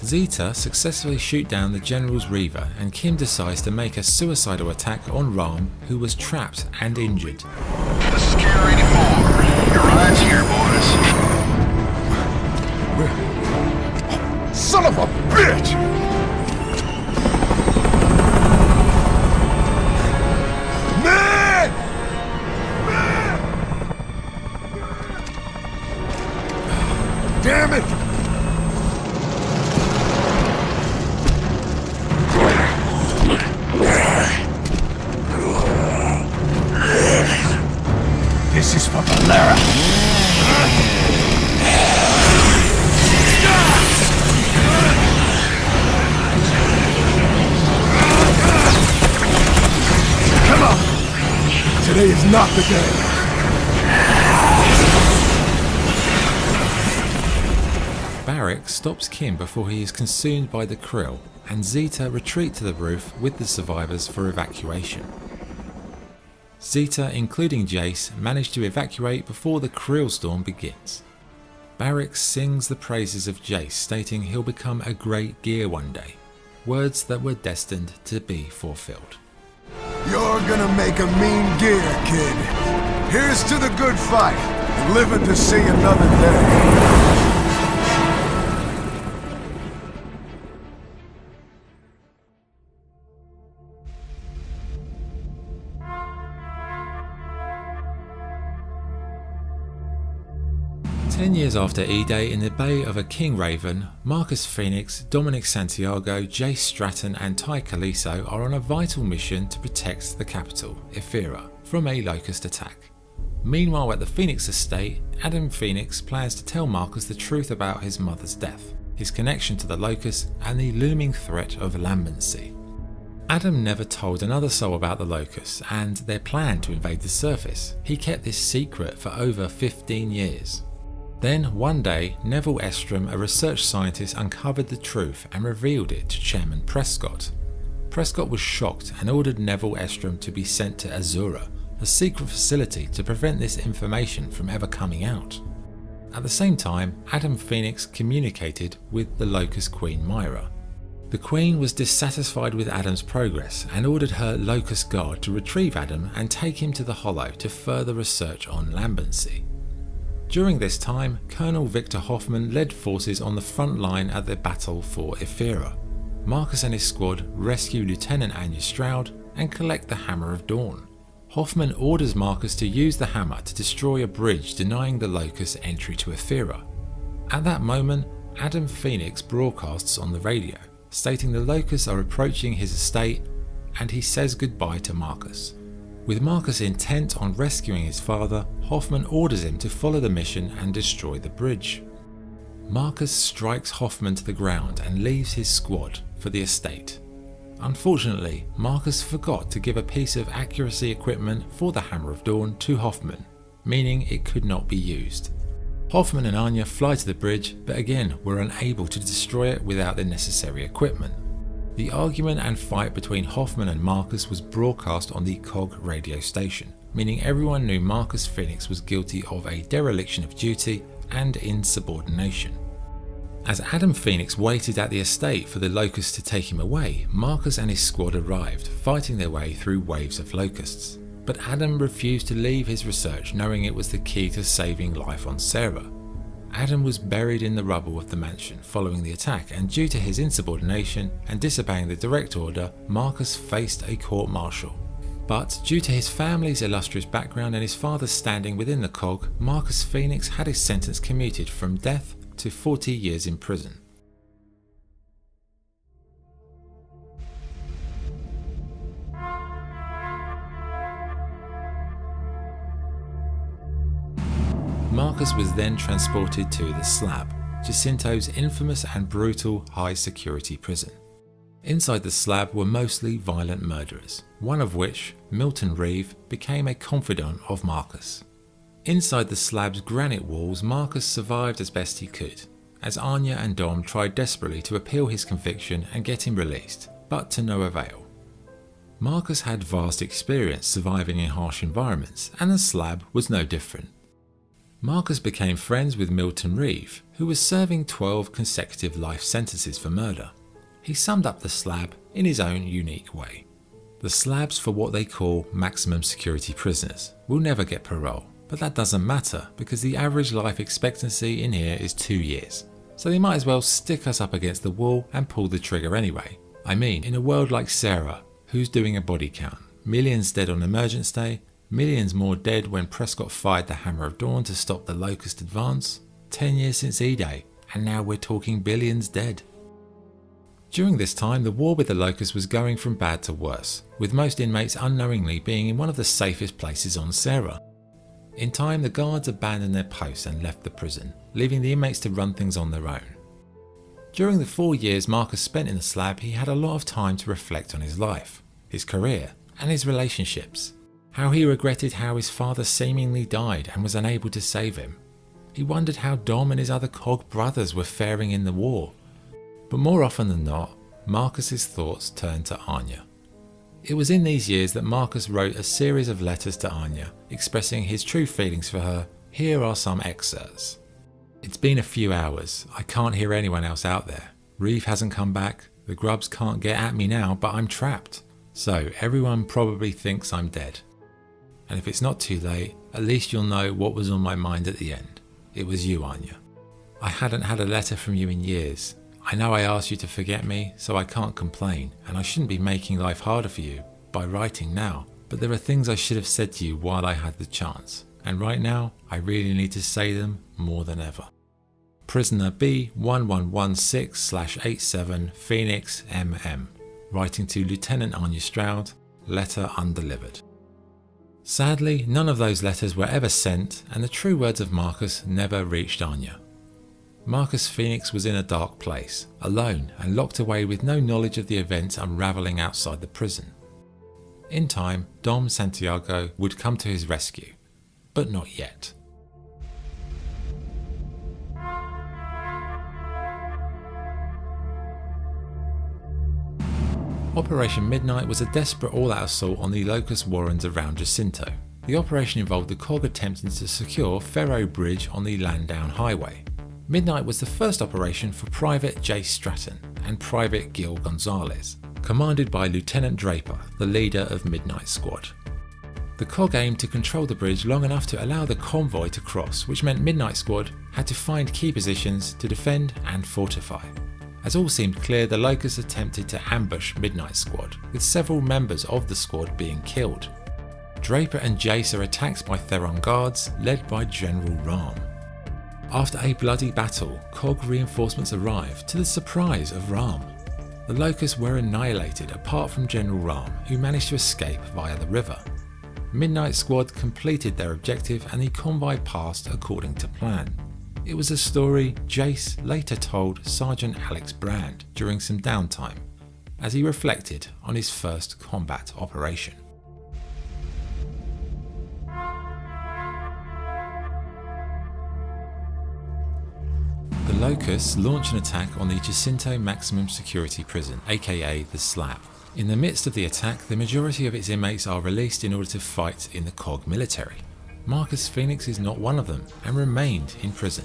Zeta successfully shoot down the General's Reaver, and Kim decides to make a suicidal attack on Rahm, who was trapped and injured. This is Gear 84. Your ride's here, boys. Son of a bitch! Man! Damn it! This is for Valera. Come on! Today is not the day. Barrick stops Kim before he is consumed by the krill, and Zeta retreat to the roof with the survivors for evacuation. Zeta, including Jace, manage to evacuate before the krill storm begins. Barrick sings the praises of Jace, stating he'll become a great Gear one day, words that were destined to be fulfilled. You're gonna make a mean Gear, kid. Here's to the good fight, and living to see another day. 10 years after E-Day, in the Bay of a King Raven, Marcus Phoenix, Dominic Santiago, Jace Stratton and Ty Caliso are on a vital mission to protect the capital, Ephyra, from a Locust attack. Meanwhile at the Phoenix estate, Adam Phoenix plans to tell Marcus the truth about his mother's death, his connection to the Locust and the looming threat of Lambency. Adam never told another soul about the Locust and their plan to invade the surface. He kept this secret for over 15 years. Then, one day, Neville Estrom, a research scientist, uncovered the truth and revealed it to Chairman Prescott. Prescott was shocked and ordered Neville Estrom to be sent to Azura, a secret facility to prevent this information from ever coming out. At the same time, Adam Phoenix communicated with the Locust Queen Myra. The Queen was dissatisfied with Adam's progress and ordered her Locust Guard to retrieve Adam and take him to the Hollow to further research on Lambency. During this time, Colonel Victor Hoffman led forces on the front line at the battle for Ephyra. Marcus and his squad rescue Lieutenant Anya Stroud and collect the Hammer of Dawn. Hoffman orders Marcus to use the hammer to destroy a bridge denying the Locust entry to Ephyra. At that moment, Adam Phoenix broadcasts on the radio, stating the Locusts are approaching his estate, and he says goodbye to Marcus. With Marcus intent on rescuing his father, Hoffman orders him to follow the mission and destroy the bridge. Marcus strikes Hoffman to the ground and leaves his squad for the estate. Unfortunately, Marcus forgot to give a piece of accuracy equipment for the Hammer of Dawn to Hoffman, meaning it could not be used. Hoffman and Anya fly to the bridge, but again were unable to destroy it without the necessary equipment. The argument and fight between Hoffman and Marcus was broadcast on the COG radio station, meaning everyone knew Marcus Phoenix was guilty of a dereliction of duty and insubordination. As Adam Phoenix waited at the estate for the Locusts to take him away, Marcus and his squad arrived, fighting their way through waves of Locusts. But Adam refused to leave his research, knowing it was the key to saving life on Sera. Adam was buried in the rubble of the mansion following the attack, and due to his insubordination and disobeying the direct order, Marcus faced a court-martial. But due to his family's illustrious background and his father's standing within the COG, Marcus Phoenix had his sentence commuted from death to 40 years in prison. Marcus was then transported to the Slab, Jacinto's infamous and brutal high-security prison. Inside the Slab were mostly violent murderers, one of which, Milton Riepl, became a confidant of Marcus. Inside the Slab's granite walls, Marcus survived as best he could, as Anya and Dom tried desperately to appeal his conviction and get him released, but to no avail. Marcus had vast experience surviving in harsh environments, and the Slab was no different. Marcus became friends with Milton Riepl, who was serving 12 consecutive life sentences for murder. He summed up the Slab in his own unique way. The Slabs for what they call maximum security prisoners will never get parole, but that doesn't matter because the average life expectancy in here is 2 years, so they might as well stick us up against the wall and pull the trigger anyway. I mean, in a world like Sera, who's doing a body count? Millions dead on Emergence Day, millions more dead when Prescott fired the Hammer of Dawn to stop the Locust advance, 10 years since E-Day, and now we're talking billions dead. During this time, the war with the Locust was going from bad to worse, with most inmates unknowingly being in one of the safest places on Sera. In time, the guards abandoned their posts and left the prison, leaving the inmates to run things on their own. During the 4 years Marcus spent in the Slab, he had a lot of time to reflect on his life, his career, and his relationships. How he regretted how his father seemingly died and was unable to save him. He wondered how Dom and his other COG brothers were faring in the war. But more often than not, Marcus's thoughts turned to Anya. It was in these years that Marcus wrote a series of letters to Anya, expressing his true feelings for her. Here are some excerpts. It's been a few hours. I can't hear anyone else out there. Riepl hasn't come back. The grubs can't get at me now, but I'm trapped. So everyone probably thinks I'm dead. And if it's not too late, at least you'll know what was on my mind at the end. It was you, Anya. I hadn't had a letter from you in years. I know I asked you to forget me, so I can't complain, and I shouldn't be making life harder for you by writing now, but there are things I should have said to you while I had the chance, and right now I really need to say them more than ever. Prisoner B1116/87 Phoenix MM, writing to Lieutenant Anya Stroud, letter undelivered. Sadly, none of those letters were ever sent, and the true words of Marcus never reached Anya. Marcus Phoenix was in a dark place, alone and locked away with no knowledge of the events unravelling outside the prison. In time, Dom Santiago would come to his rescue, but not yet. Operation Midnight was a desperate all-out assault on the Locust Warrens around Jacinto. The operation involved the COG attempting to secure Ferro Bridge on the Landown Highway. Midnight was the first operation for Private J. Stratton and Private Gil Gonzalez, commanded by Lieutenant Draper, the leader of Midnight Squad. The COG aimed to control the bridge long enough to allow the convoy to cross, which meant Midnight Squad had to find key positions to defend and fortify. As all seemed clear, the Locusts attempted to ambush Midnight Squad, with several members of the squad being killed. Draper and Jace are attacked by Theron guards, led by General Rahm. After a bloody battle, COG reinforcements arrived to the surprise of Rahm. The Locusts were annihilated apart from General Rahm, who managed to escape via the river. Midnight Squad completed their objective and the convoy passed according to plan. It was a story Jace later told Sergeant Alex Brand during some downtime, as he reflected on his first combat operation. The Locusts launched an attack on the Jacinto Maximum Security Prison, aka the Slab. In the midst of the attack, the majority of its inmates are released in order to fight in the COG military. Marcus Phoenix is not one of them and remained in prison.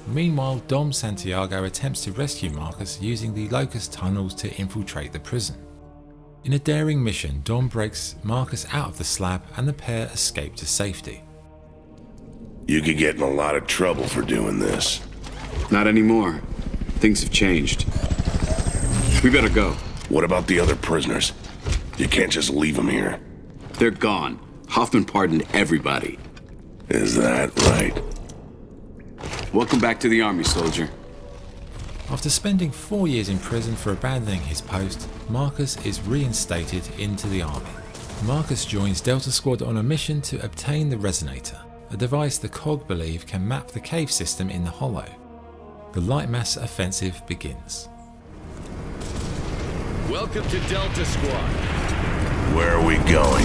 Meanwhile, Dom Santiago attempts to rescue Marcus using the Locust tunnels to infiltrate the prison. In a daring mission, Dom breaks Marcus out of the Slab and the pair escape to safety. You could get in a lot of trouble for doing this. Not anymore. Things have changed. We better go. What about the other prisoners? You can't just leave them here. They're gone. Hoffman pardoned everybody. Is that right? Welcome back to the army, soldier. After spending 4 years in prison for abandoning his post, Marcus is reinstated into the army. Marcus joins Delta Squad on a mission to obtain the Resonator, a device the COG believe can map the cave system in the Hollow. The Lightmass Offensive begins. Welcome to Delta Squad. Where are we going?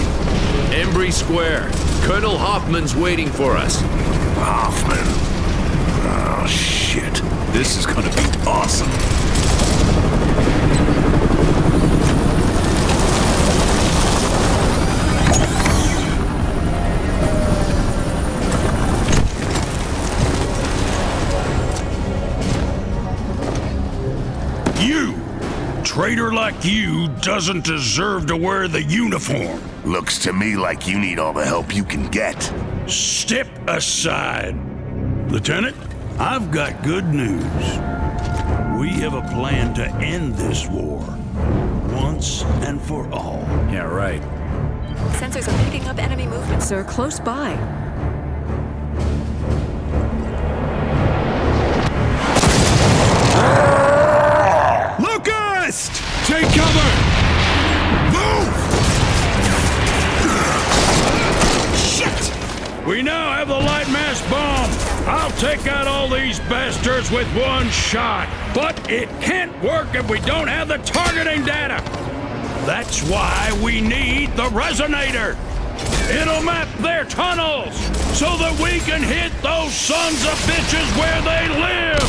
Embry Square. Colonel Hoffman's waiting for us. Hoffman. Oh, shit. This is gonna be awesome. Traitor like you doesn't deserve to wear the uniform. Looks to me like you need all the help you can get. Step aside. Lieutenant, I've got good news. We have a plan to end this war. Once and for all. Yeah, right. Sensors are picking up enemy movement, sir, close by. Locust! Take cover! Move! Shit! We now have the Lightmass bomb. I'll take out all these bastards with one shot. But it can't work if we don't have the targeting data. That's why we need the resonator. It'll map their tunnels so that we can hit those sons of bitches where they live.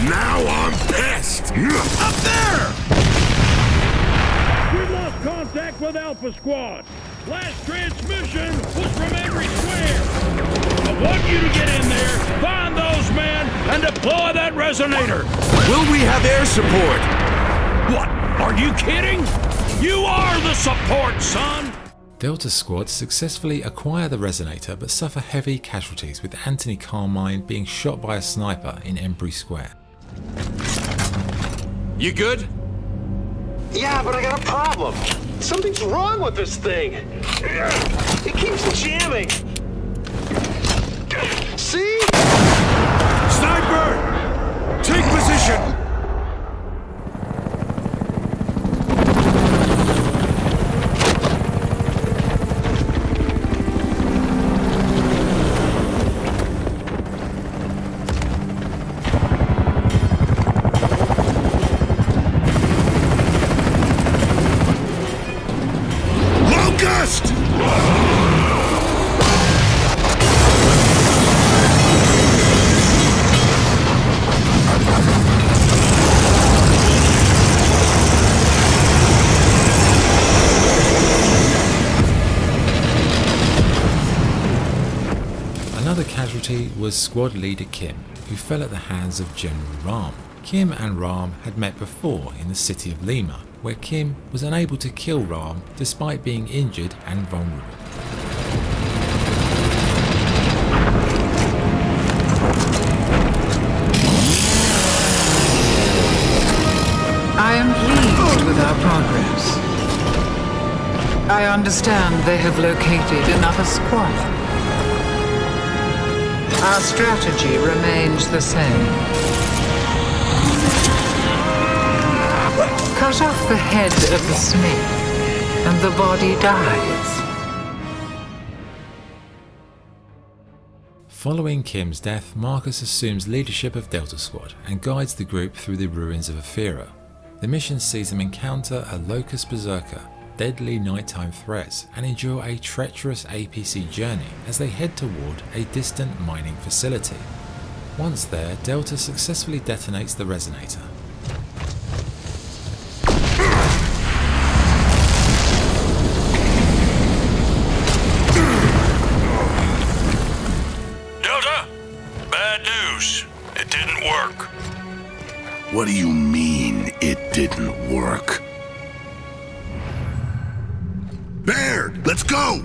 Now I'm pissed. Up there! We lost contact with Alpha Squad. Last transmission was from Embry Square. I want you to get in there, find those men, and deploy that resonator. Will we have air support? What? Are you kidding? You are the support, son! Delta Squad successfully acquire the resonator but suffer heavy casualties, with Anthony Carmine being shot by a sniper in Embry Square. You good? Yeah, but I got a problem. Something's wrong with this thing. It keeps jamming. See? Sniper! Take position! Was squad leader Kim, who fell at the hands of General Ram. Kim and Ram had met before in the city of Lima, where Kim was unable to kill Ram despite being injured and vulnerable. I am pleased with our progress. I understand they have located another squad. Our strategy remains the same. Cut off the head of the snake, and the body dies. Following Kim's death, Marcus assumes leadership of Delta Squad and guides the group through the ruins of Ephyra. The mission sees them encounter a Locust Berserker, deadly nighttime threats, and endure a treacherous APC journey as they head toward a distant mining facility. Once there, Delta successfully detonates the resonator. Delta, bad news. It didn't work. What do you mean, it didn't work? Baird, let's go!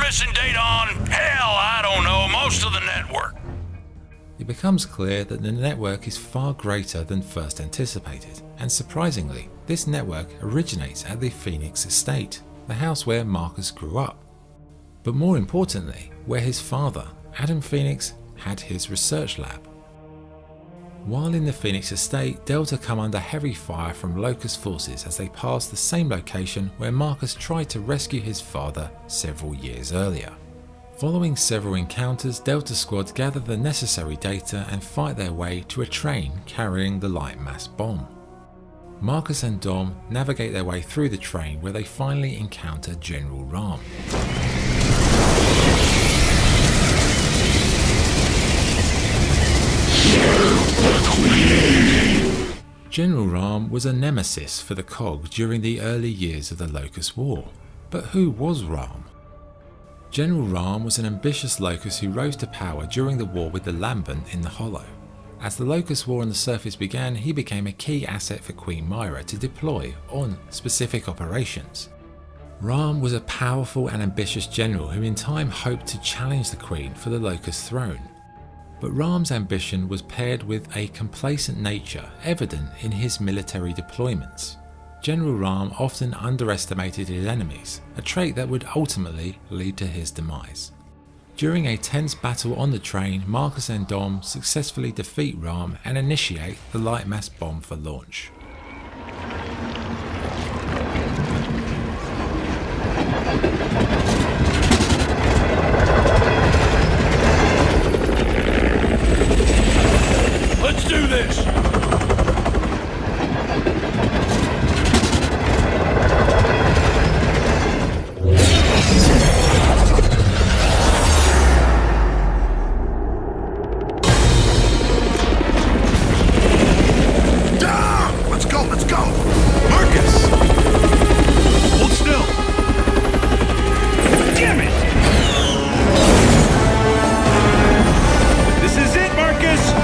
missing data on, hell, I don't know, most of the network. It becomes clear that the network is far greater than first anticipated, and surprisingly, this network originates at the Phoenix estate, the house where Marcus grew up. But more importantly, where his father, Adam Phoenix, had his research lab. While in the Phoenix estate, Delta come under heavy fire from Locust forces as they pass the same location where Marcus tried to rescue his father several years earlier. Following several encounters, Delta Squad gather the necessary data and fight their way to a train carrying the Lightmass bomb. Marcus and Dom navigate their way through the train where they finally encounter General Ram. General Ram was a nemesis for the COG during the early years of the Locust War. But who was Ram? General Ram was an ambitious Locust who rose to power during the war with the Lambent in the Hollow. As the Locust War on the surface began, he became a key asset for Queen Myra to deploy on specific operations. Ram was a powerful and ambitious general who in time hoped to challenge the Queen for the Locust throne. But Ram's ambition was paired with a complacent nature evident in his military deployments. General Ram often underestimated his enemies, a trait that would ultimately lead to his demise. During a tense battle on the train, Marcus and Dom successfully defeat Ram and initiate the Lightmass bomb for launch. Let's do this! Let's go! Marcus! Hold still! Damn it! This is it, Marcus!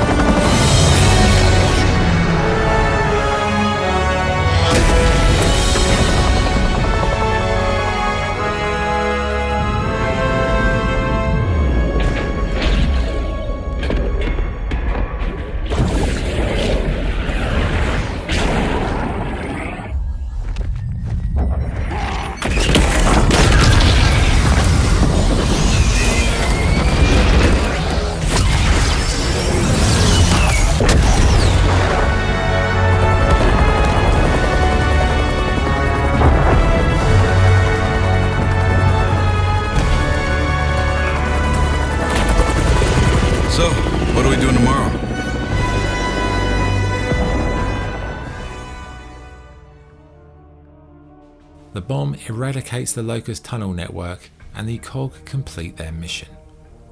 The bomb eradicates the Locust tunnel network and the COG complete their mission.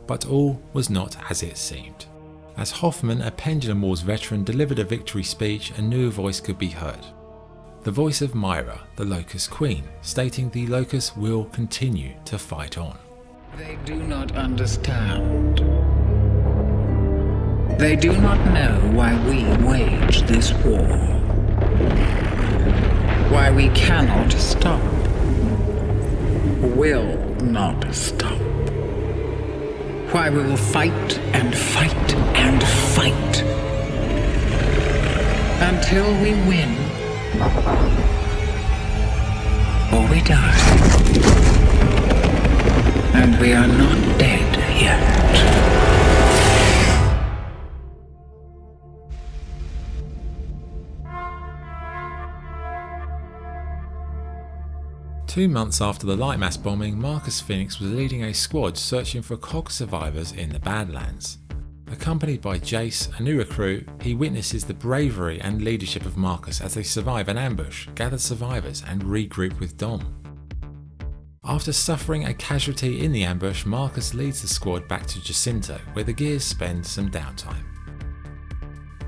But all was not as it seemed. As Hoffman, a Pendulum Wars veteran, delivered a victory speech, a new voice could be heard. The voice of Myra, the Locust Queen, stating the Locusts will continue to fight on. They do not understand. They do not know why we wage this war. Why we cannot stop. Will not stop. Why we will fight and fight and fight. Until we win. Or we die. And we are not dead yet. 2 months after the Lightmass bombing, Marcus Phoenix was leading a squad searching for COG survivors in the Badlands. Accompanied by Jace, a new recruit, he witnesses the bravery and leadership of Marcus as they survive an ambush, gather survivors and regroup with Dom. After suffering a casualty in the ambush, Marcus leads the squad back to Jacinto, where the Gears spend some downtime.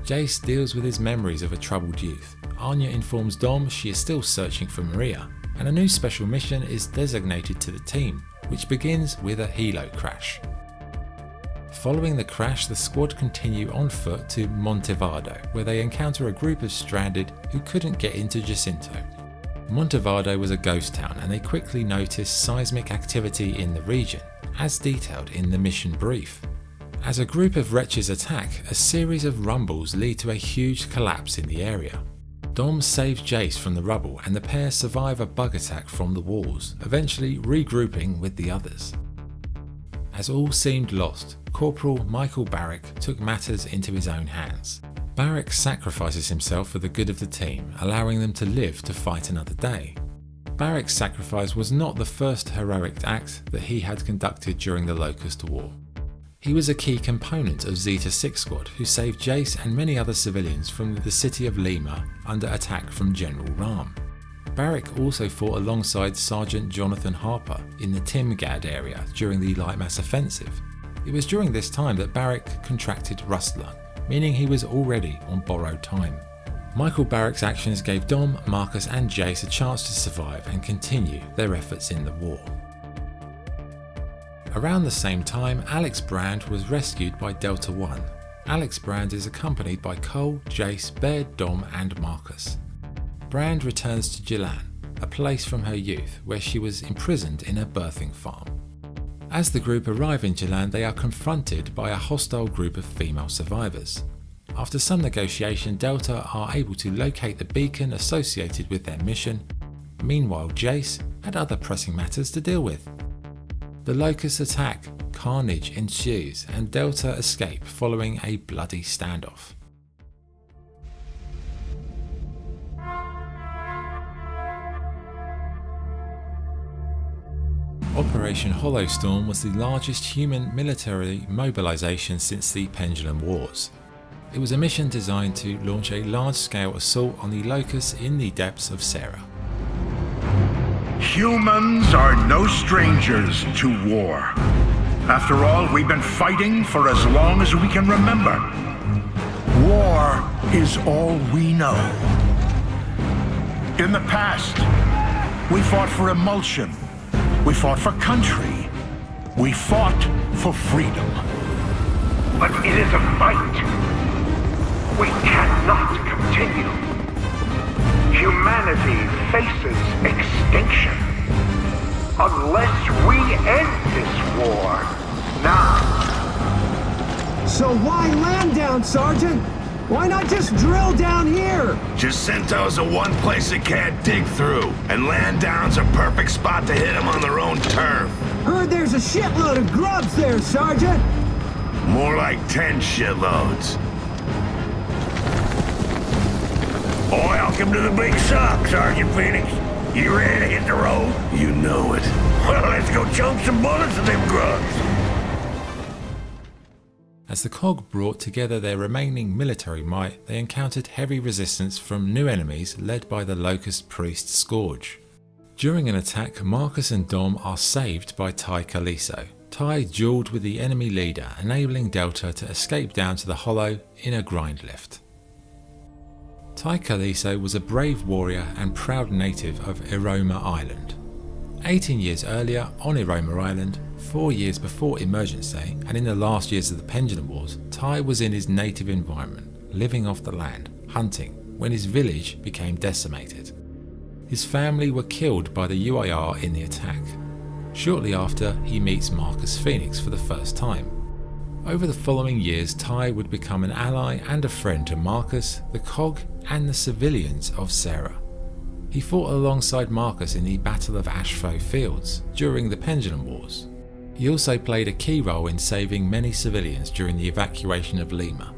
Jace deals with his memories of a troubled youth. Anya informs Dom she is still searching for Maria, and a new special mission is designated to the team, which begins with a helo crash. Following the crash, the squad continue on foot to Montevado, where they encounter a group of stranded who couldn't get into Jacinto. Montevado was a ghost town and they quickly noticed seismic activity in the region, as detailed in the mission brief. As a group of wretches attack, a series of rumbles lead to a huge collapse in the area. Dom saves Jace from the rubble and the pair survive a bug attack from the walls, eventually regrouping with the others. As all seemed lost, Corporal Michael Barrick took matters into his own hands. Barrick sacrifices himself for the good of the team, allowing them to live to fight another day. Barrick's sacrifice was not the first heroic act that he had conducted during the Locust War. He was a key component of Zeta-6 Squad who saved Jace and many other civilians from the city of Lima under attack from General Ram. Barrick also fought alongside Sergeant Jonathan Harper in the Timgad area during the Lightmass Offensive. It was during this time that Barrick contracted rust lung, meaning he was already on borrowed time. Michael Barrick's actions gave Dom, Marcus and Jace a chance to survive and continue their efforts in the war. Around the same time, Alex Brand was rescued by Delta One. Alex Brand is accompanied by Cole, Jace, Baird, Dom and Marcus. Brand returns to Jilan, a place from her youth where she was imprisoned in a birthing farm. As the group arrive in Jilan, they are confronted by a hostile group of female survivors. After some negotiation, Delta are able to locate the beacon associated with their mission. Meanwhile, Jace had other pressing matters to deal with. The Locust attack, carnage ensues, and Delta escape following a bloody standoff. Operation Hollowstorm was the largest human military mobilization since the Pendulum Wars. It was a mission designed to launch a large-scale assault on the Locusts in the depths of Sera. Humans are no strangers to war. After all, we've been fighting for as long as we can remember. War is all we know. In the past, we fought for emulsion. We fought for country. We fought for freedom. But it is a fight. We cannot continue. Humanity faces extinction. Unless we end this war now. So why land down, Sergeant? Why not just drill down here? Jacinto's the one place it can't dig through, and land down's a perfect spot to hit them on their own turf. Heard there's a shitload of grubs there, Sergeant. More like 10 shitloads. Welcome to the big sock, Sergeant Phoenix. You ready to hit the road? You know it. Well, let's go chunk some bullets at them grubs. As the COG brought together their remaining military might, they encountered heavy resistance from new enemies led by the Locust Priest Scourge. During an attack, Marcus and Dom are saved by Ty Caliso. Ty dueled with the enemy leader, enabling Delta to escape down to the Hollow in a grind lift. Ty Caliso was a brave warrior and proud native of Eroma Island. 18 years earlier, on Eroma Island, 4 years before Emergence and in the last years of the Pendulum Wars, Ty was in his native environment, living off the land, hunting, when his village became decimated. His family were killed by the UIR in the attack. Shortly after, he meets Marcus Phoenix for the first time. Over the following years, Ty would become an ally and a friend to Marcus, the COG, and the civilians of Sera. He fought alongside Marcus in the Battle of Aspho Fields during the Pendulum Wars. He also played a key role in saving many civilians during the Evacuation of Lima.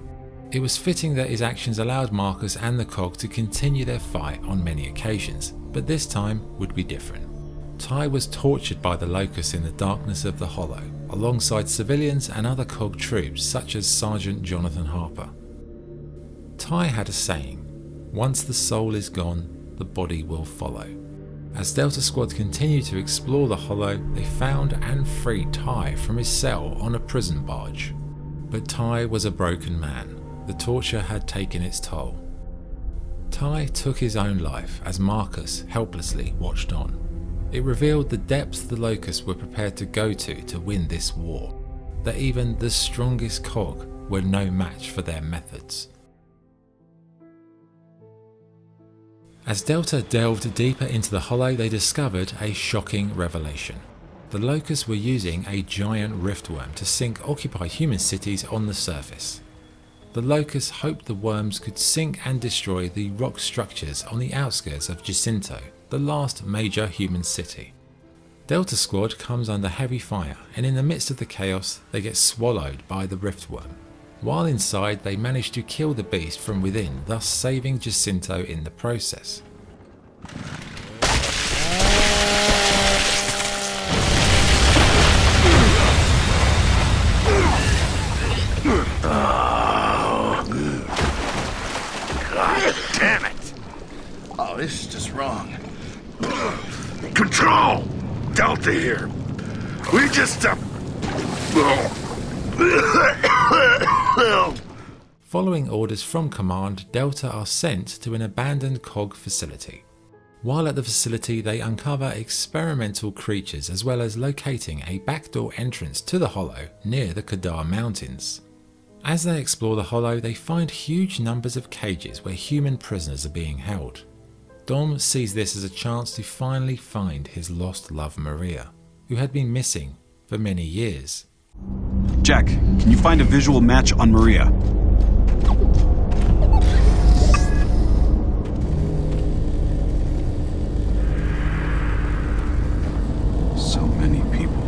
It was fitting that his actions allowed Marcus and the COG to continue their fight on many occasions, but this time would be different. Ty was tortured by the Locusts in the darkness of the Hollow, alongside civilians and other COG troops such as Sergeant Jonathan Harper. Ty had a saying, "Once the soul is gone, the body will follow." As Delta Squad continued to explore the Hollow, they found and freed Ty from his cell on a prison barge. But Ty was a broken man. The torture had taken its toll. Ty took his own life as Marcus helplessly watched on. It revealed the depths the Locusts were prepared to go to win this war, that even the strongest COG were no match for their methods. As Delta delved deeper into the Hollow, they discovered a shocking revelation. The Locusts were using a giant riftworm to sink occupied human cities on the surface. The Locusts hoped the worms could sink and destroy the rock structures on the outskirts of Jacinto, the last major human city. Delta Squad comes under heavy fire, and in the midst of the chaos they get swallowed by the riftworm. While inside, they manage to kill the beast from within, thus saving Jacinto in the process. God damn it! Oh, this is just wrong. Control! Delta here. We just Following orders from command, Delta are sent to an abandoned COG facility. While at the facility, they uncover experimental creatures as well as locating a backdoor entrance to the Hollow near the Kadar Mountains. As they explore the Hollow, they find huge numbers of cages where human prisoners are being held. Dom sees this as a chance to finally find his lost love Maria, who had been missing for many years. Jack, can you find a visual match on Maria? So many people.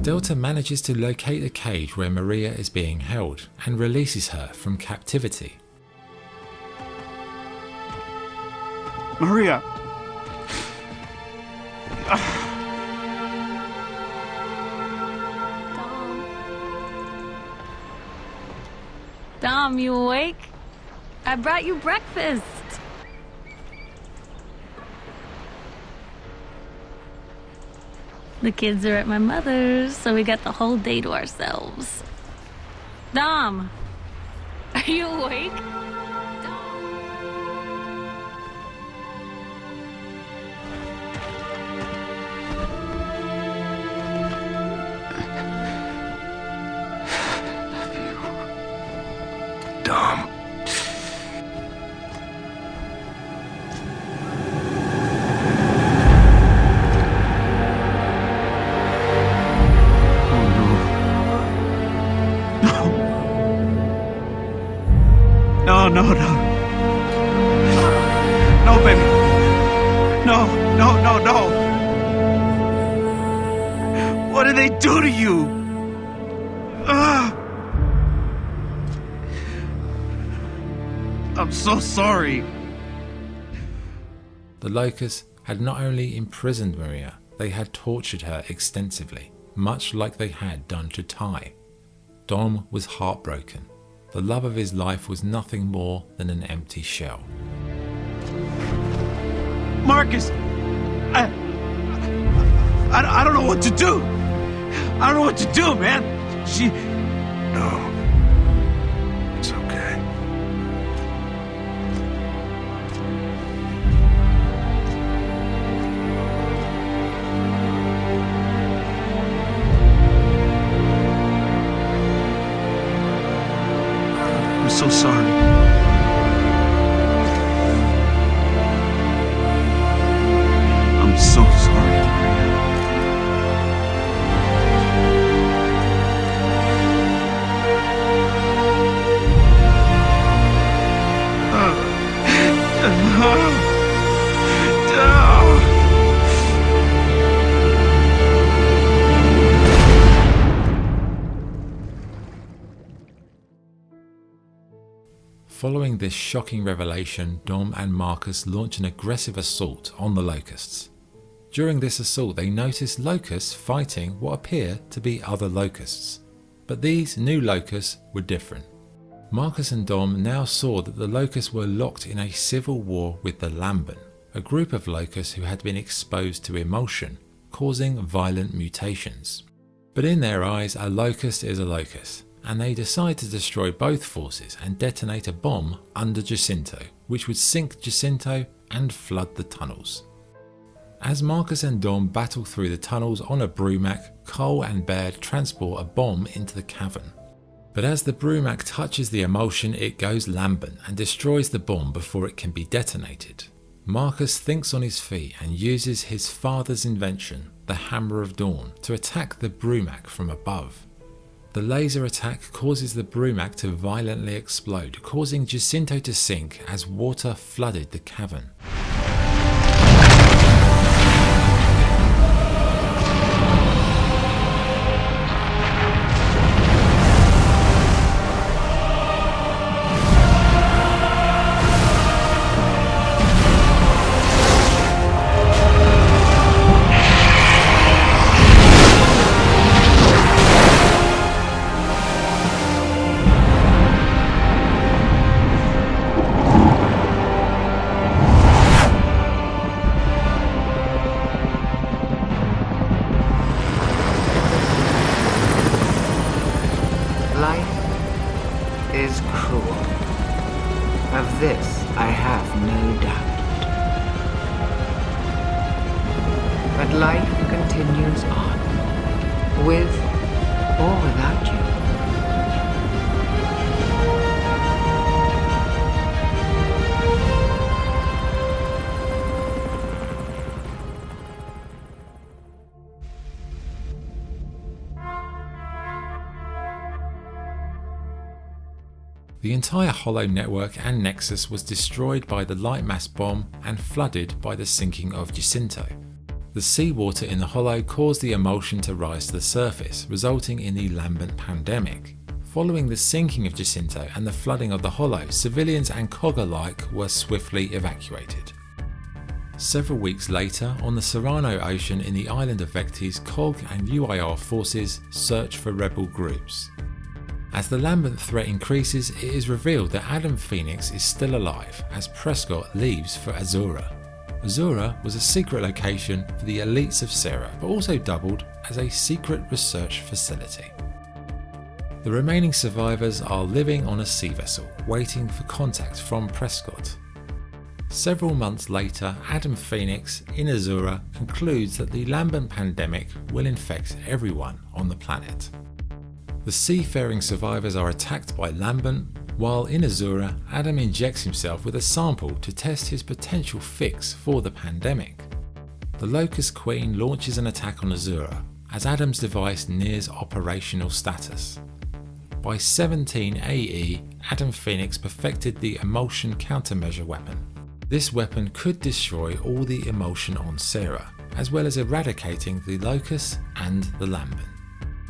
Delta manages to locate the cage where Maria is being held and releases her from captivity. Maria! Dom, you awake? I brought you breakfast. The kids are at my mother's, so we got the whole day to ourselves. Dom, are you awake? Dom. No. No, baby. No. What did they do to you? I'm so sorry. The Locusts had not only imprisoned Maria, they had tortured her extensively, much like they had done to Ty. Dom was heartbroken. The love of his life was nothing more than an empty shell. Marcus! I don't know what to do! I don't know what to do, man! No. It's okay. I'm so sorry. I'm so sorry, Maria. Following this shocking revelation, Dom and Marcus launch an aggressive assault on the Locusts. During this assault, they notice Locusts fighting what appear to be other Locusts. But these new Locusts were different. Marcus and Dom now saw that the Locusts were locked in a civil war with the Lambent, a group of Locusts who had been exposed to emulsion, causing violent mutations. But in their eyes, a Locust is a Locust, and they decide to destroy both forces and detonate a bomb under Jacinto, which would sink Jacinto and flood the tunnels. As Marcus and Dom battle through the tunnels on a Brumac, Cole and Baird transport a bomb into the cavern. But as the Brumac touches the emulsion, it goes lambent and destroys the bomb before it can be detonated. Marcus thinks on his feet and uses his father's invention, the Hammer of Dawn, to attack the Brumac from above. The laser attack causes the Brumac to violently explode, causing Jacinto to sink as water flooded the cavern. The entire Hollow network and Nexus was destroyed by the Lightmass bomb and flooded by the sinking of Jacinto. The seawater in the Hollow caused the emulsion to rise to the surface, resulting in the Lambent Pandemic. Following the sinking of Jacinto and the flooding of the Hollow, civilians and COG alike were swiftly evacuated. Several weeks later, on the Serrano Ocean in the island of Vectis, COG and UIR forces search for rebel groups. As the Lambent threat increases, it is revealed that Adam Phoenix is still alive as Prescott leaves for Azura. Azura was a secret location for the elites of Sera, but also doubled as a secret research facility. The remaining survivors are living on a sea vessel, waiting for contact from Prescott. Several months later, Adam Phoenix in Azura concludes that the Lambent Pandemic will infect everyone on the planet. The seafaring survivors are attacked by Lambent, while in Azura, Adam injects himself with a sample to test his potential fix for the pandemic. The Locust Queen launches an attack on Azura, as Adam's device nears operational status. By 17 AE, Adam Phoenix perfected the emulsion countermeasure weapon. This weapon could destroy all the emulsion on Sera, as well as eradicating the Locust and the Lambent.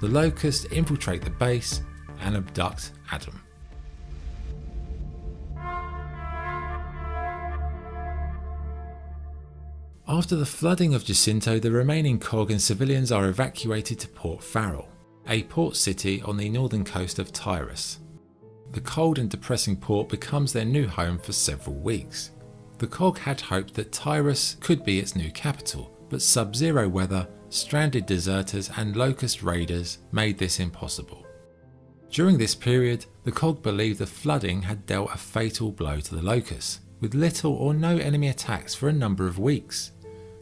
The Locusts infiltrate the base and abduct Adam. After the flooding of Jacinto, the remaining COG and civilians are evacuated to Port Farrell, a port city on the northern coast of Tyrus. The cold and depressing port becomes their new home for several weeks. The COG had hoped that Tyrus could be its new capital, but sub-zero weather, stranded deserters and Locust raiders made this impossible. During this period, the COG believed the flooding had dealt a fatal blow to the Locusts, with little or no enemy attacks for a number of weeks.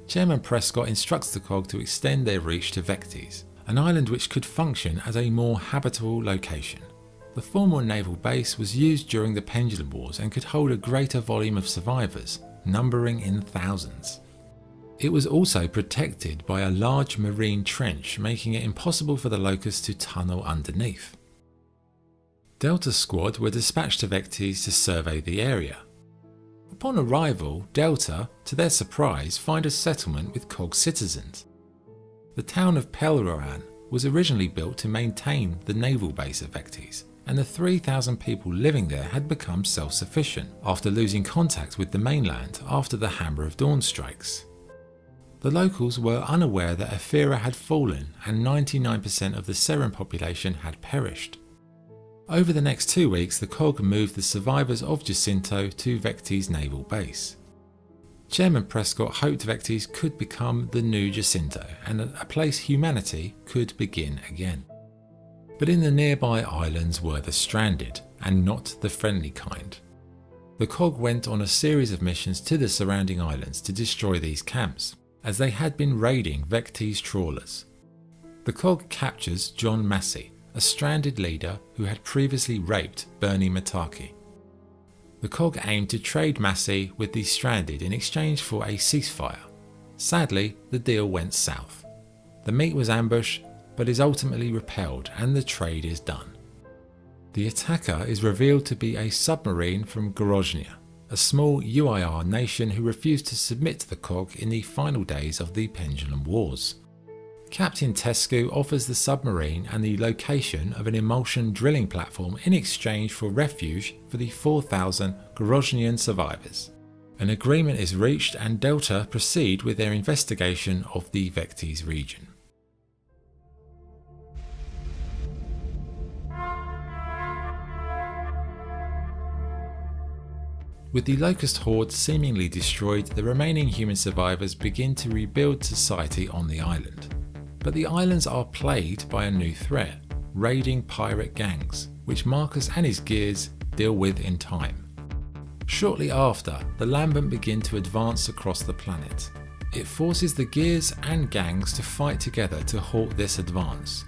Chairman Prescott instructs the COG to extend their reach to Vectis, an island which could function as a more habitable location. The former naval base was used during the Pendulum Wars and could hold a greater volume of survivors, numbering in thousands. It was also protected by a large marine trench, making it impossible for the Locusts to tunnel underneath. Delta Squad were dispatched to Vectis to survey the area. Upon arrival, Delta, to their surprise, find a settlement with COG citizens. The town of Pelroran was originally built to maintain the naval base at Vectis, and the 3,000 people living there had become self-sufficient after losing contact with the mainland after the Hammer of Dawn strikes. The locals were unaware that Ephyra had fallen and 99% of the Seran population had perished. Over the next 2 weeks, the COG moved the survivors of Jacinto to Vectis naval base. Chairman Prescott hoped Vectis could become the new Jacinto and a place humanity could begin again. But in the nearby islands were the stranded, and not the friendly kind. The COG went on a series of missions to the surrounding islands to destroy these camps, as they had been raiding Vectis trawlers. The COG captures John Massey, a stranded leader who had previously raped Bernie Mataki. The COG aimed to trade Massey with the stranded in exchange for a ceasefire. Sadly, the deal went south. The meat was ambushed, but is ultimately repelled and the trade is done. The attacker is revealed to be a submarine from Groznia, a small UIR nation who refused to submit to the COG in the final days of the Pendulum Wars. Captain Tescu offers the submarine and the location of an emulsion drilling platform in exchange for refuge for the 4,000 Groznian survivors. An agreement is reached and Delta proceed with their investigation of the Vectis region. With the Locust Horde seemingly destroyed, the remaining human survivors begin to rebuild society on the island. But the islands are plagued by a new threat, raiding pirate gangs, which Marcus and his gears deal with in time. Shortly after, the Lambent begin to advance across the planet. It forces the gears and gangs to fight together to halt this advance.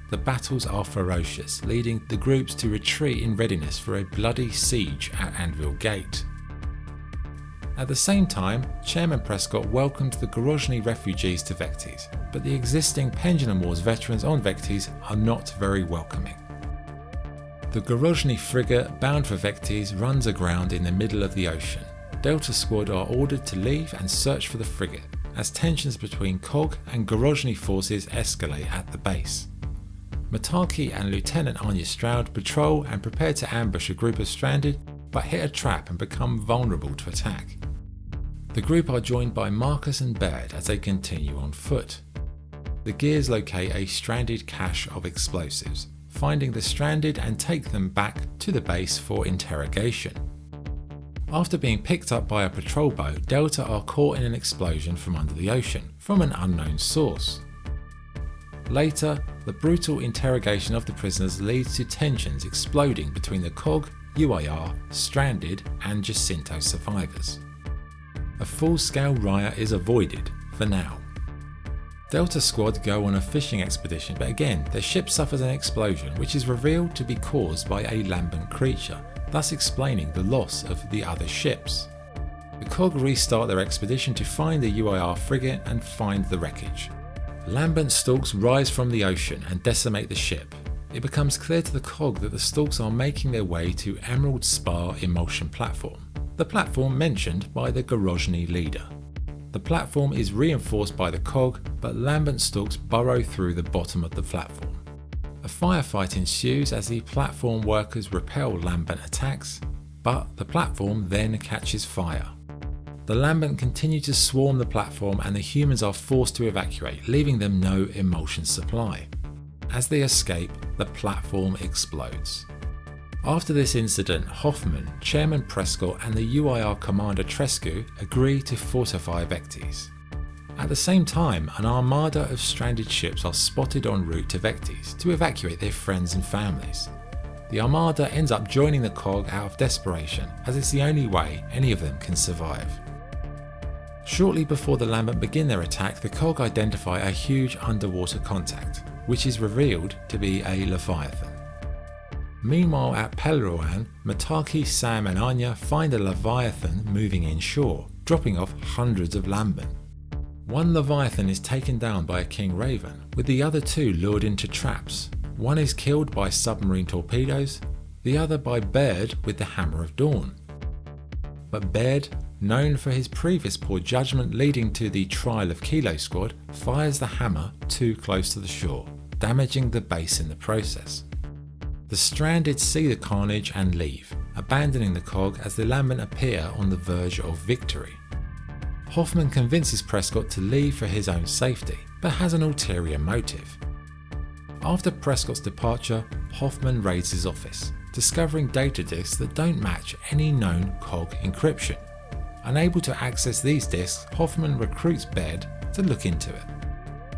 The battles are ferocious, leading the groups to retreat in readiness for a bloody siege at Anvil Gate. At the same time, Chairman Prescott welcomed the Grozny refugees to Vectis, but the existing Pendulum Wars veterans on Vectis are not very welcoming. The Grozny frigate bound for Vectis runs aground in the middle of the ocean. Delta Squad are ordered to leave and search for the frigate, as tensions between COG and Grozny forces escalate at the base. Mataki and Lieutenant Anya Stroud patrol and prepare to ambush a group of stranded, but hit a trap and become vulnerable to attack. The group are joined by Marcus and Baird as they continue on foot. The gears locate a stranded cache of explosives, finding the stranded and take them back to the base for interrogation. After being picked up by a patrol boat, Delta are caught in an explosion from under the ocean, from an unknown source. Later, the brutal interrogation of the prisoners leads to tensions exploding between the COG, UIR, stranded and Jacinto survivors. A full-scale riot is avoided, for now. Delta Squad go on a fishing expedition, but again their ship suffers an explosion which is revealed to be caused by a Lambent creature, thus explaining the loss of the other ships. The COG restart their expedition to find the UIR frigate and find the wreckage. Lambent stalks rise from the ocean and decimate the ship. It becomes clear to the COG that the stalks are making their way to Emerald Spar Emulsion Platform, the platform mentioned by the Grozny leader. The platform is reinforced by the COG, but Lambent stalks burrow through the bottom of the platform. A firefight ensues as the platform workers repel Lambent attacks, but the platform then catches fire. The Lambent continue to swarm the platform and the humans are forced to evacuate, leaving them no emulsion supply. As they escape, the platform explodes. After this incident, Hoffman, Chairman Prescott and the UIR Commander Trescu agree to fortify Vectis. At the same time, an armada of stranded ships are spotted en route to Vectis to evacuate their friends and families. The armada ends up joining the COG out of desperation, as it's the only way any of them can survive. Shortly before the Lambent begin their attack, the COG identify a huge underwater contact, which is revealed to be a Leviathan. Meanwhile at Pelruan, Mataki, Sam and Anya find a Leviathan moving inshore, dropping off hundreds of Lambent. One Leviathan is taken down by a King Raven, with the other two lured into traps. One is killed by submarine torpedoes, the other by Baird with the Hammer of Dawn. But Baird, known for his previous poor judgment leading to the trial of Kilo Squad, fires the hammer too close to the shore, damaging the base in the process. The stranded see the carnage and leave, abandoning the COG as the Lambent appear on the verge of victory. Hoffman convinces Prescott to leave for his own safety, but has an ulterior motive. After Prescott's departure, Hoffman raids his office, discovering data disks that don't match any known COG encryption. Unable to access these disks, Hoffman recruits Baird to look into it.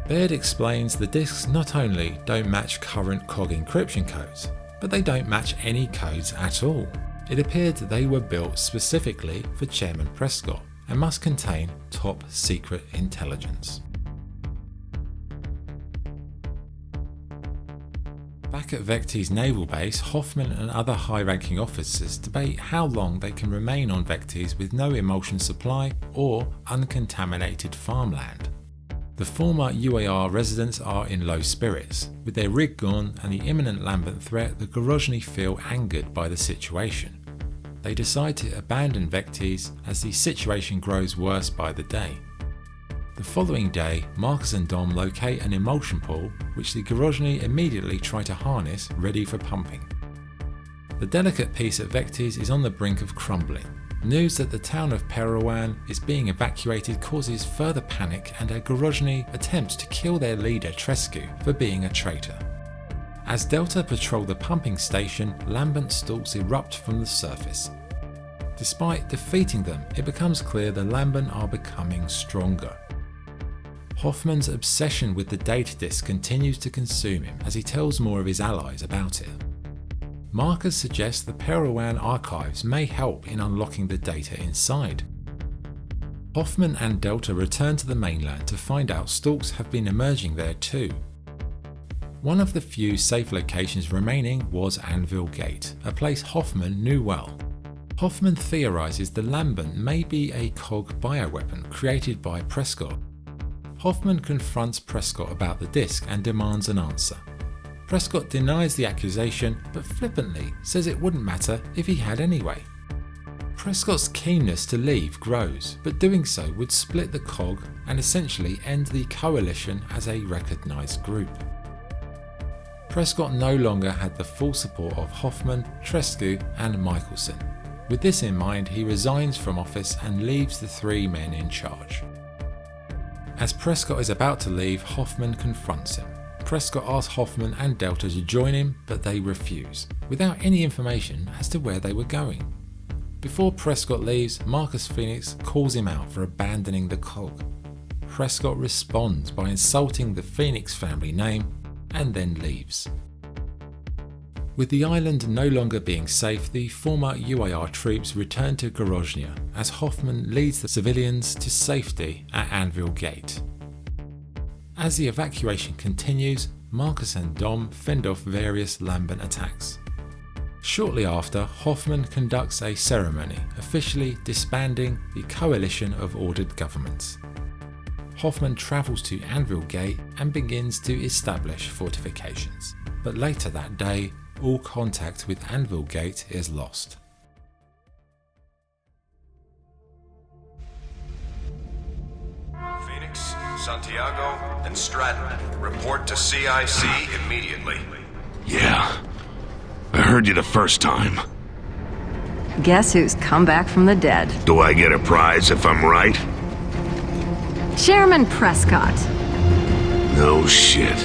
Baird explains the disks not only don't match current COG encryption codes, but they don't match any codes at all. It appeared that they were built specifically for Chairman Prescott and must contain top secret intelligence. Back at Vecti's naval base, Hoffman and other high-ranking officers debate how long they can remain on Vectis with no emulsion supply or uncontaminated farmland. The former UAR residents are in low spirits. With their rig gone and the imminent Lambent threat, the Grozny feel angered by the situation. They decide to abandon Vectis as the situation grows worse by the day. The following day, Marcus and Dom locate an emulsion pool which the Grozny immediately try to harness, ready for pumping. The delicate peace at Vectis is on the brink of crumbling. News that the town of Perowan is being evacuated causes further panic, and a Grozny attempts to kill their leader Trescu for being a traitor. As Delta patrol the pumping station, Lambent stalks erupt from the surface. Despite defeating them, it becomes clear the Lambent are becoming stronger. Hoffman's obsession with the data disk continues to consume him as he tells more of his allies about it. Marcus suggests the Perowan archives may help in unlocking the data inside. Hoffman and Delta return to the mainland to find out stalks have been emerging there too. One of the few safe locations remaining was Anvil Gate, a place Hoffman knew well. Hoffman theorizes the Lambent may be a COG bioweapon created by Prescott. Hoffman confronts Prescott about the disk and demands an answer. Prescott denies the accusation, but flippantly says it wouldn't matter if he had anyway. Prescott's keenness to leave grows, but doing so would split the COG and essentially end the coalition as a recognised group. Prescott no longer had the full support of Hoffman, Trescu and Michelson. With this in mind, he resigns from office and leaves the three men in charge. As Prescott is about to leave, Hoffman confronts him. Prescott asks Hoffman and Delta to join him, but they refuse, without any information as to where they were going. Before Prescott leaves, Marcus Phoenix calls him out for abandoning the COG. Prescott responds by insulting the Phoenix family name and then leaves. With the island no longer being safe, the former UAR troops return to Grozny as Hoffman leads the civilians to safety at Anvil Gate. As the evacuation continues, Marcus and Dom fend off various Lambent attacks. Shortly after, Hoffman conducts a ceremony officially disbanding the coalition of ordered governments. Hoffman travels to Anvil Gate and begins to establish fortifications, but later that day, all contact with Anvil Gate is lost. Phoenix, Santiago, and Stratton, report to CIC immediately. Yeah, I heard you the first time. Guess who's come back from the dead? Do I get a prize if I'm right? Chairman Prescott. No shit.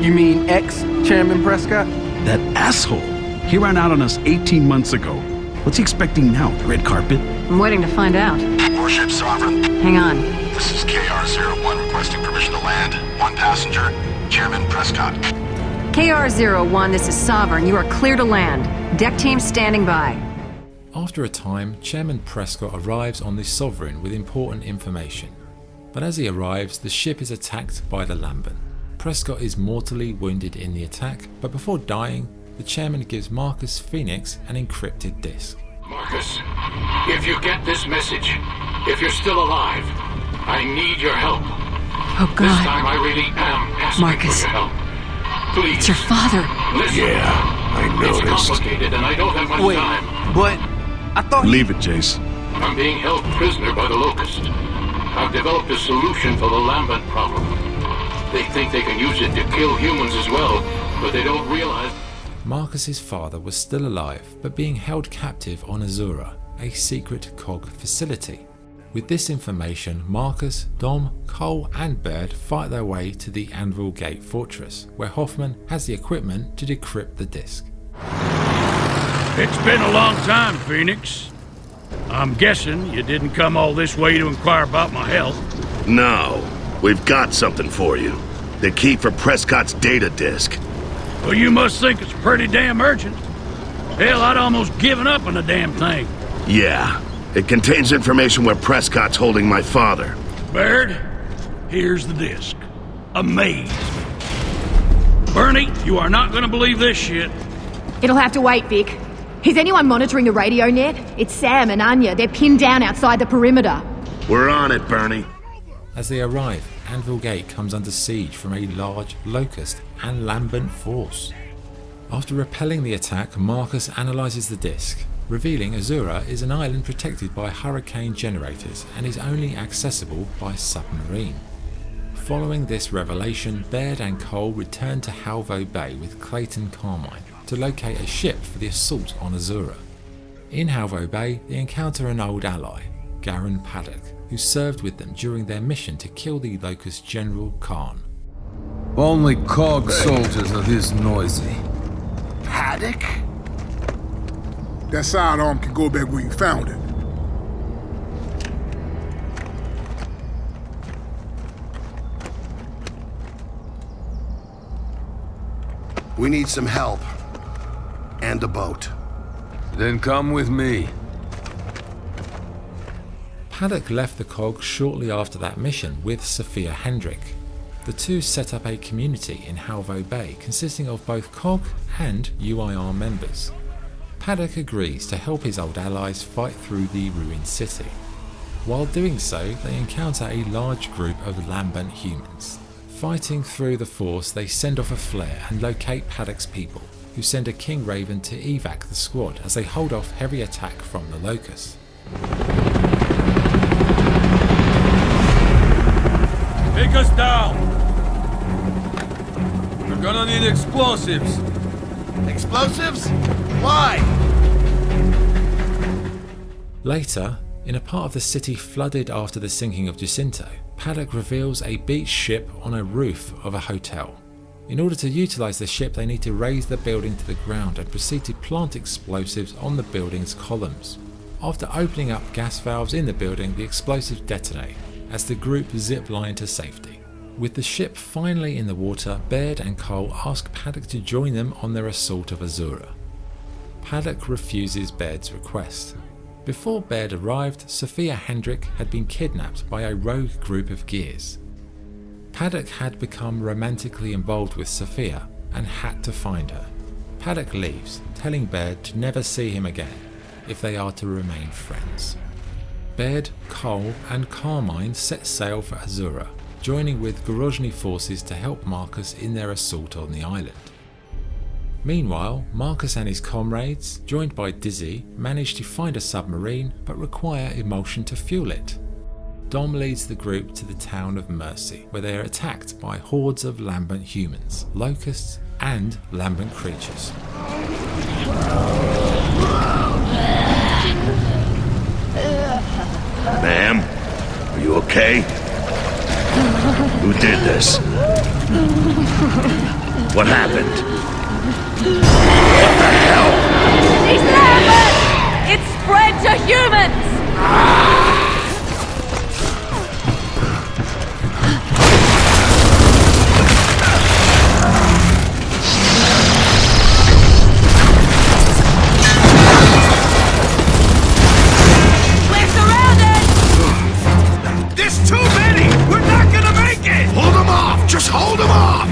You mean ex-Chairman Prescott? That asshole. He ran out on us 18 months ago. What's he expecting now, the red carpet? I'm waiting to find out. Warship Sovereign. Hang on. This is KR-01 requesting permission to land. One passenger, Chairman Prescott. KR-01, this is Sovereign. You are clear to land. Deck team standing by. After a time, Chairman Prescott arrives on the Sovereign with important information. But as he arrives, the ship is attacked by the Lambent. Prescott is mortally wounded in the attack, but before dying, the chairman gives Marcus Phoenix an encrypted disk. Marcus, if you get this message, if you're still alive, I need your help. Oh God. This time I really am asking Marcus. for your help. Please. It's your father. Listen. Yeah, I noticed. It's complicated and I don't have much time. But I thought Leave it, Jace. I'm being held prisoner by the Locust. I've developed a solution for the Lambent problem. They think they can use it to kill humans as well, but they don't realize... Marcus's father was still alive, but being held captive on Azura, a secret COG facility. With this information, Marcus, Dom, Cole and Baird fight their way to the Anvil Gate fortress, where Hoffman has the equipment to decrypt the disk. It's been a long time, Phoenix. I'm guessing you didn't come all this way to inquire about my health. No. We've got something for you. The key for Prescott's data disk. Well, you must think it's pretty damn urgent. Hell, I'd almost given up on the damn thing. Yeah. It contains information where Prescott's holding my father. Baird, here's the disk. Amaze. Bernie, you are not gonna believe this shit. It'll have to wait, Vic. Is anyone monitoring the radio net? It's Sam and Anya. They're pinned down outside the perimeter. We're on it, Bernie. As they arrive, Anvil Gate comes under siege from a large Locust and Lambent force. After repelling the attack, Marcus analyses the disk, revealing Azura is an island protected by hurricane generators and is only accessible by submarine. Following this revelation, Baird and Cole return to Halvo Bay with Clayton Carmine to locate a ship for the assault on Azura. In Halvo Bay, they encounter an old ally, Garen Paddock, who served with them during their mission to kill the Locust General Khan. Only cog soldiers are this noisy. Paddock? That sidearm can go back where you found it. We need some help. And a boat. Then come with me. Paddock left the COG shortly after that mission with Sophia Hendrick. The two set up a community in Halvo Bay consisting of both COG and UIR members. Paddock agrees to help his old allies fight through the ruined city. While doing so, they encounter a large group of Lambent humans. Fighting through the force, they send off a flare and locate Paddock's people, who send a King Raven to evac the squad as they hold off heavy attack from the Locust. Take us down! We're gonna need explosives! Explosives? Why? Later, in a part of the city flooded after the sinking of Jacinto, Paddock reveals a beached ship on a roof of a hotel. In order to utilise the ship, they need to raise the building to the ground and proceed to plant explosives on the building's columns. After opening up gas valves in the building, the explosives detonate as the group zip line to safety. With the ship finally in the water, Baird and Cole ask Paddock to join them on their assault of Azura. Paddock refuses Baird's request. Before Baird arrived, Sophia Hendrick had been kidnapped by a rogue group of Gears. Paddock had become romantically involved with Sophia and had to find her. Paddock leaves, telling Baird to never see him again if they are to remain friends. Baird, Cole and Carmine set sail for Azura, joining with Grozny forces to help Marcus in their assault on the island. Meanwhile, Marcus and his comrades, joined by Dizzy, manage to find a submarine but require emulsion to fuel it. Dom leads the group to the town of Mercy, where they are attacked by hordes of Lambent humans, locusts and Lambent creatures. Ma'am, are you okay? Who did this? What happened? What the hell? These Lambent! It's spread to humans! We're surrounded! There's too many! We're not gonna make it! Hold them off! Just hold them off!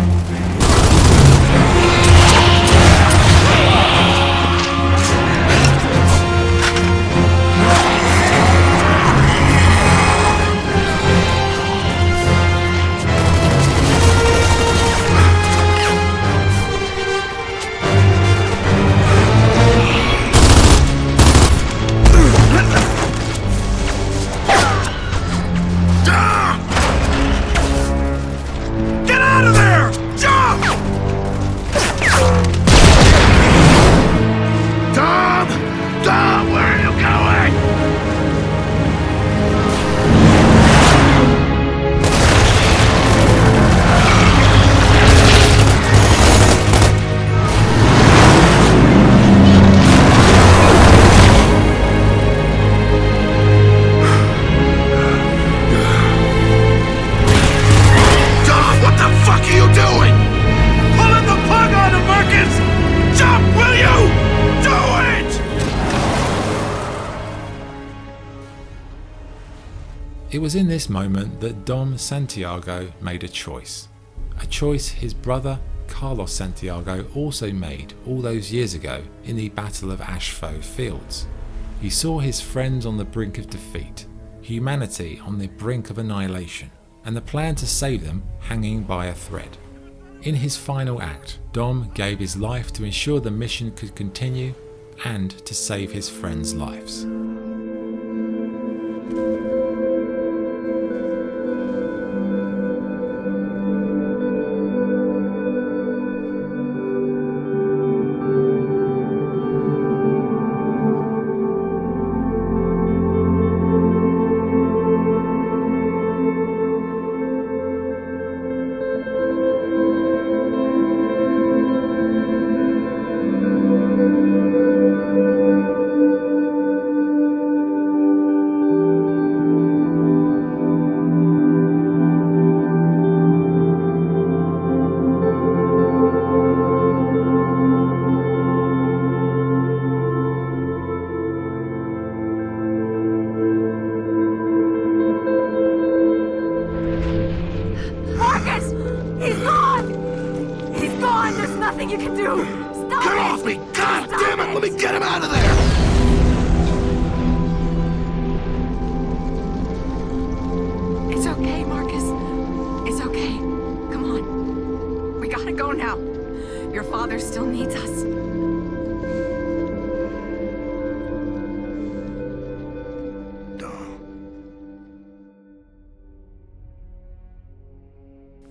It was in this moment that Dom Santiago made a choice his brother Carlos Santiago also made all those years ago in the Battle of Aspho Fields. He saw his friends on the brink of defeat, humanity on the brink of annihilation, and the plan to save them hanging by a thread. In his final act, Dom gave his life to ensure the mission could continue and to save his friends' lives.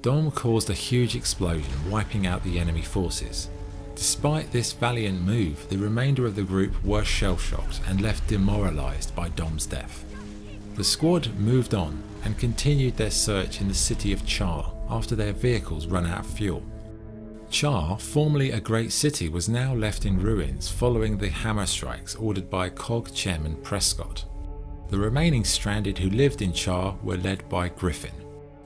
Dom caused a huge explosion, wiping out the enemy forces. Despite this valiant move, the remainder of the group were shell-shocked and left demoralised by Dom's death. The squad moved on and continued their search in the city of Char after their vehicles ran out of fuel. Char, formerly a great city, was now left in ruins following the hammer strikes ordered by COG Chairman Prescott. The remaining stranded who lived in Char were led by Griffin.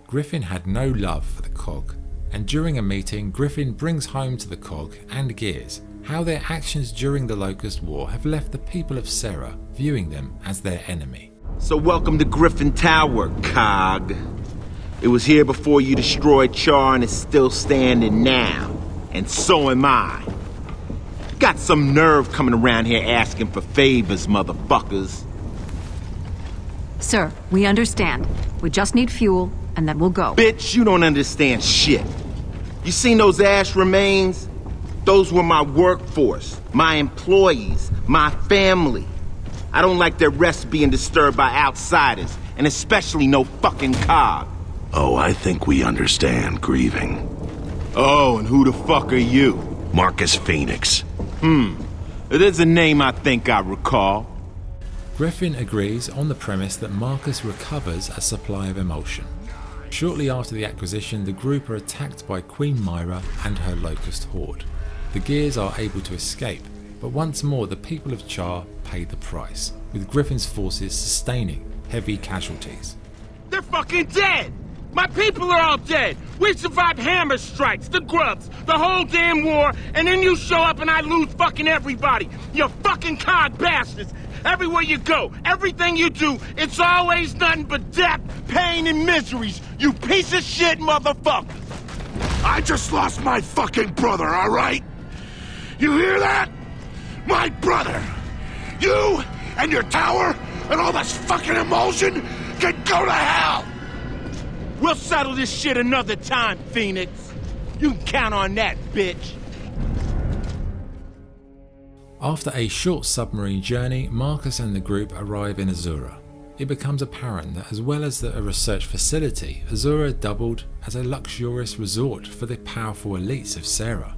Griffin had no love for the COG, and during a meeting, Griffin brings home to the COG and Gears how their actions during the Locust War have left the people of Sera viewing them as their enemy. So welcome to Griffin Tower, COG. It was here before you destroyed Char and it's still standing now. And so am I. Got some nerve coming around here asking for favors, motherfuckers. Sir, we understand. We just need fuel, and then we'll go. Bitch, you don't understand shit. You seen those ash remains? Those were my workforce, my employees, my family. I don't like their rest being disturbed by outsiders, and especially no fucking COG. Oh, I think we understand grieving. Oh, and who the fuck are you? Marcus Phoenix. It is a name I think I recall. Griffin agrees on the premise that Marcus recovers a supply of emulsion. Shortly after the acquisition, the group are attacked by Queen Myra and her Locust Horde. The Gears are able to escape, but once more the people of Char pay the price, with Griffin's forces sustaining heavy casualties. They're fucking dead! My people are all dead! We survived hammer strikes, the grubs, the whole damn war, and then you show up and I lose fucking everybody! You fucking COG bastards! Everywhere you go, everything you do, it's always nothing but death, pain, and miseries, you piece of shit motherfucker! I just lost my fucking brother, alright? You hear that? My brother! You and your tower and all this fucking emulsion can go to hell! We'll settle this shit another time, Phoenix. You can count on that, bitch. After a short submarine journey, Marcus and the group arrive in Azura. It becomes apparent that as well as a research facility, Azura doubled as a luxurious resort for the powerful elites of Sera.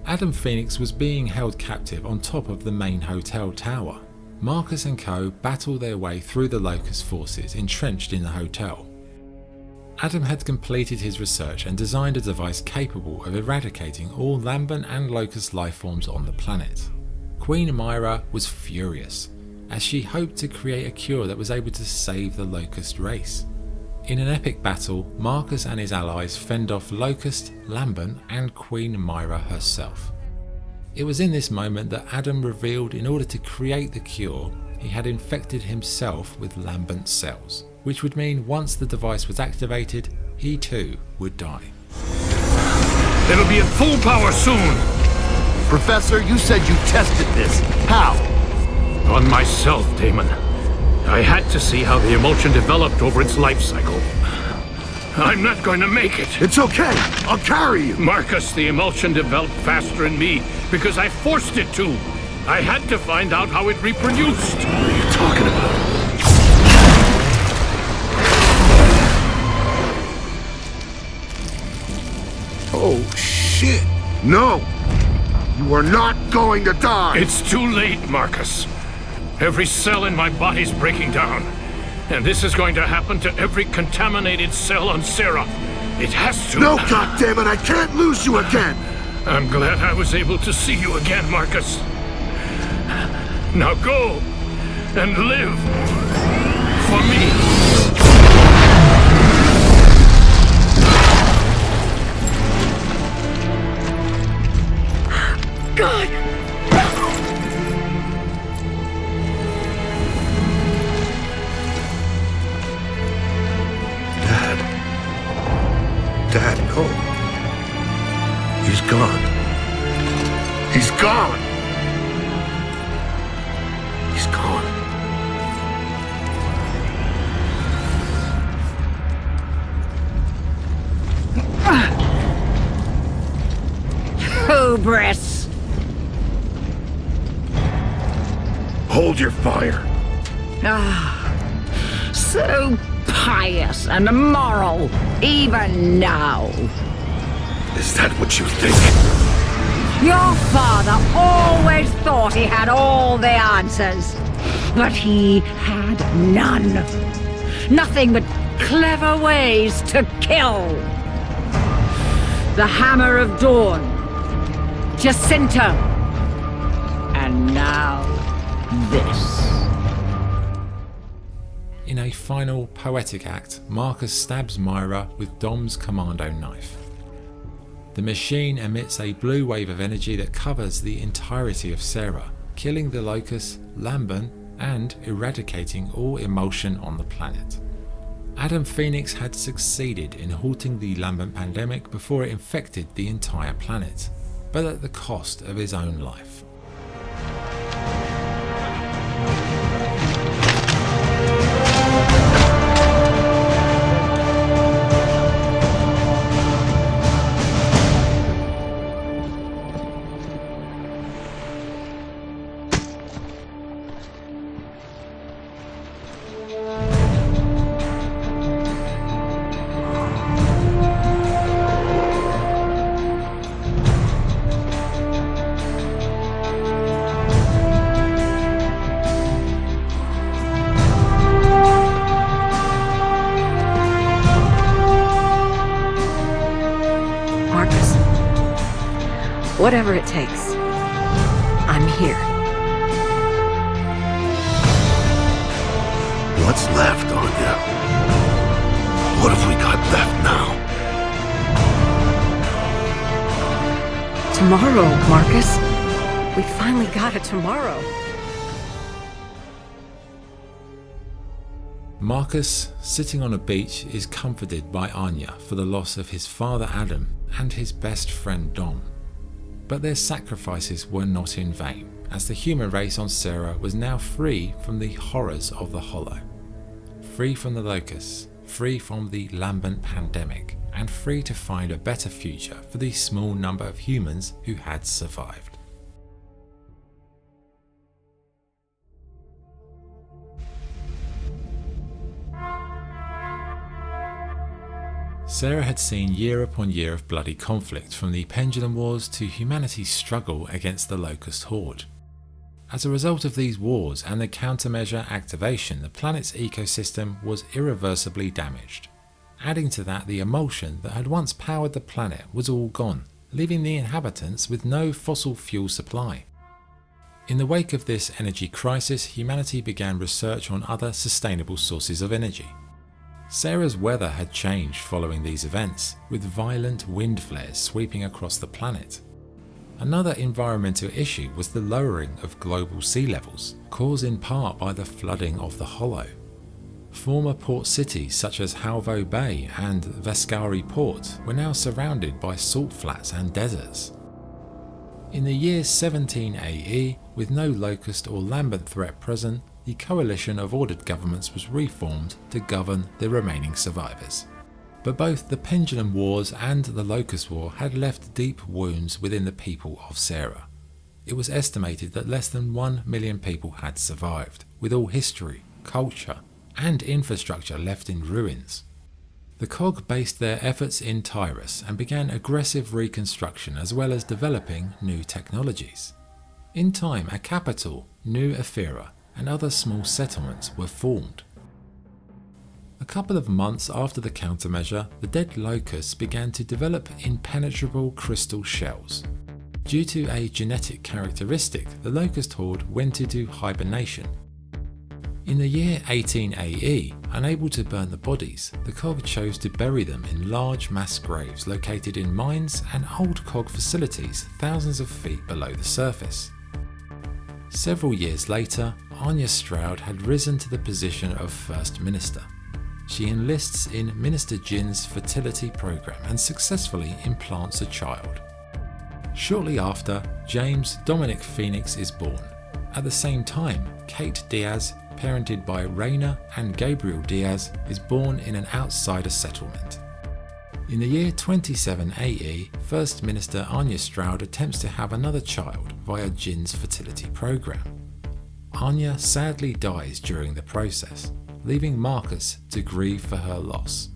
Adam Phoenix was being held captive on top of the main hotel tower. Marcus and co battle their way through the Locust forces entrenched in the hotel. Adam had completed his research and designed a device capable of eradicating all Lambent and Locust lifeforms on the planet. Queen Myra was furious, as she hoped to create a cure that was able to save the Locust race. In an epic battle, Marcus and his allies fend off Locust, Lambent, and Queen Myra herself. It was in this moment that Adam revealed in order to create the cure, he had infected himself with Lambent cells, which would mean once the device was activated, he too would die. It'll be at full power soon. Professor, you said you tested this. How? On myself, Damon. I had to see how the emulsion developed over its life cycle. I'm not going to make it. It's okay. I'll carry you. Marcus, the emulsion developed faster in me because I forced it to. I had to find out how it reproduced. What are you talking about? Oh, shit. No! You are not going to die! It's too late, Marcus. Every cell in my body's breaking down. And this is going to happen to every contaminated cell on Sera. It has to. No, goddammit, I can't lose you again! I'm glad I was able to see you again, Marcus. Now go and live for me. God! Dad, no. He's gone. He's gone! He's gone. Hubris! Hold your fire. So pious and moral, even now. Is that what you think? Your father always thought he had all the answers, but he had none. Nothing but clever ways to kill. The Hammer of Dawn, Jacinta, and now this. In a final poetic act, Marcus stabs Myra with Dom's commando knife. The machine emits a blue wave of energy that covers the entirety of Sera, killing the Locust, Lambent, and eradicating all emotion on the planet. Adam Phoenix had succeeded in halting the Lambent Pandemic before it infected the entire planet, but at the cost of his own life. Whatever it takes. I'm here. What's left, Anya? What have we got left now? Tomorrow, Marcus. We finally got a tomorrow. Marcus, sitting on a beach, is comforted by Anya for the loss of his father Adam and his best friend Dom. But their sacrifices were not in vain, as the human race on Sera was now free from the horrors of the Hollow. Free from the Locusts, free from the Lambent Pandemic, and free to find a better future for the small number of humans who had survived. Sera had seen year upon year of bloody conflict, from the Pendulum Wars to humanity's struggle against the Locust Horde. As a result of these wars and the countermeasure activation, the planet's ecosystem was irreversibly damaged. Adding to that, the emulsion that had once powered the planet was all gone, leaving the inhabitants with no fossil fuel supply. In the wake of this energy crisis, humanity began research on other sustainable sources of energy. Sera's weather had changed following these events, with violent wind flares sweeping across the planet. Another environmental issue was the lowering of global sea levels, caused in part by the flooding of the Hollow. Former port cities such as Halvo Bay and Vescari Port were now surrounded by salt flats and deserts. In the year 17 AE, with no Locust or Lambent threat present, the coalition of ordered governments was reformed to govern the remaining survivors. But both the Pendulum Wars and the Locust War had left deep wounds within the people of Sera. It was estimated that less than 1 million people had survived, with all history, culture, and infrastructure left in ruins. The COG based their efforts in Tyrus and began aggressive reconstruction as well as developing new technologies. In time, a capital, New Ephyra, and other small settlements were formed. A couple of months after the countermeasure, the dead locusts began to develop impenetrable crystal shells. Due to a genetic characteristic, the locust horde went into hibernation. In the year 18 AE, unable to burn the bodies, the COG chose to bury them in large mass graves located in mines and old COG facilities thousands of feet below the surface. Several years later, Anya Stroud had risen to the position of First Minister. She enlists in Minister Jin's fertility program and successfully implants a child. Shortly after, James Dominic Phoenix is born. At the same time, Kate Diaz, parented by Raina and Gabriel Diaz, is born in an outsider settlement. In the year 27 AE, First Minister Anya Stroud attempts to have another child via Jin's fertility program. Anya sadly dies during the process, leaving Marcus to grieve for her loss.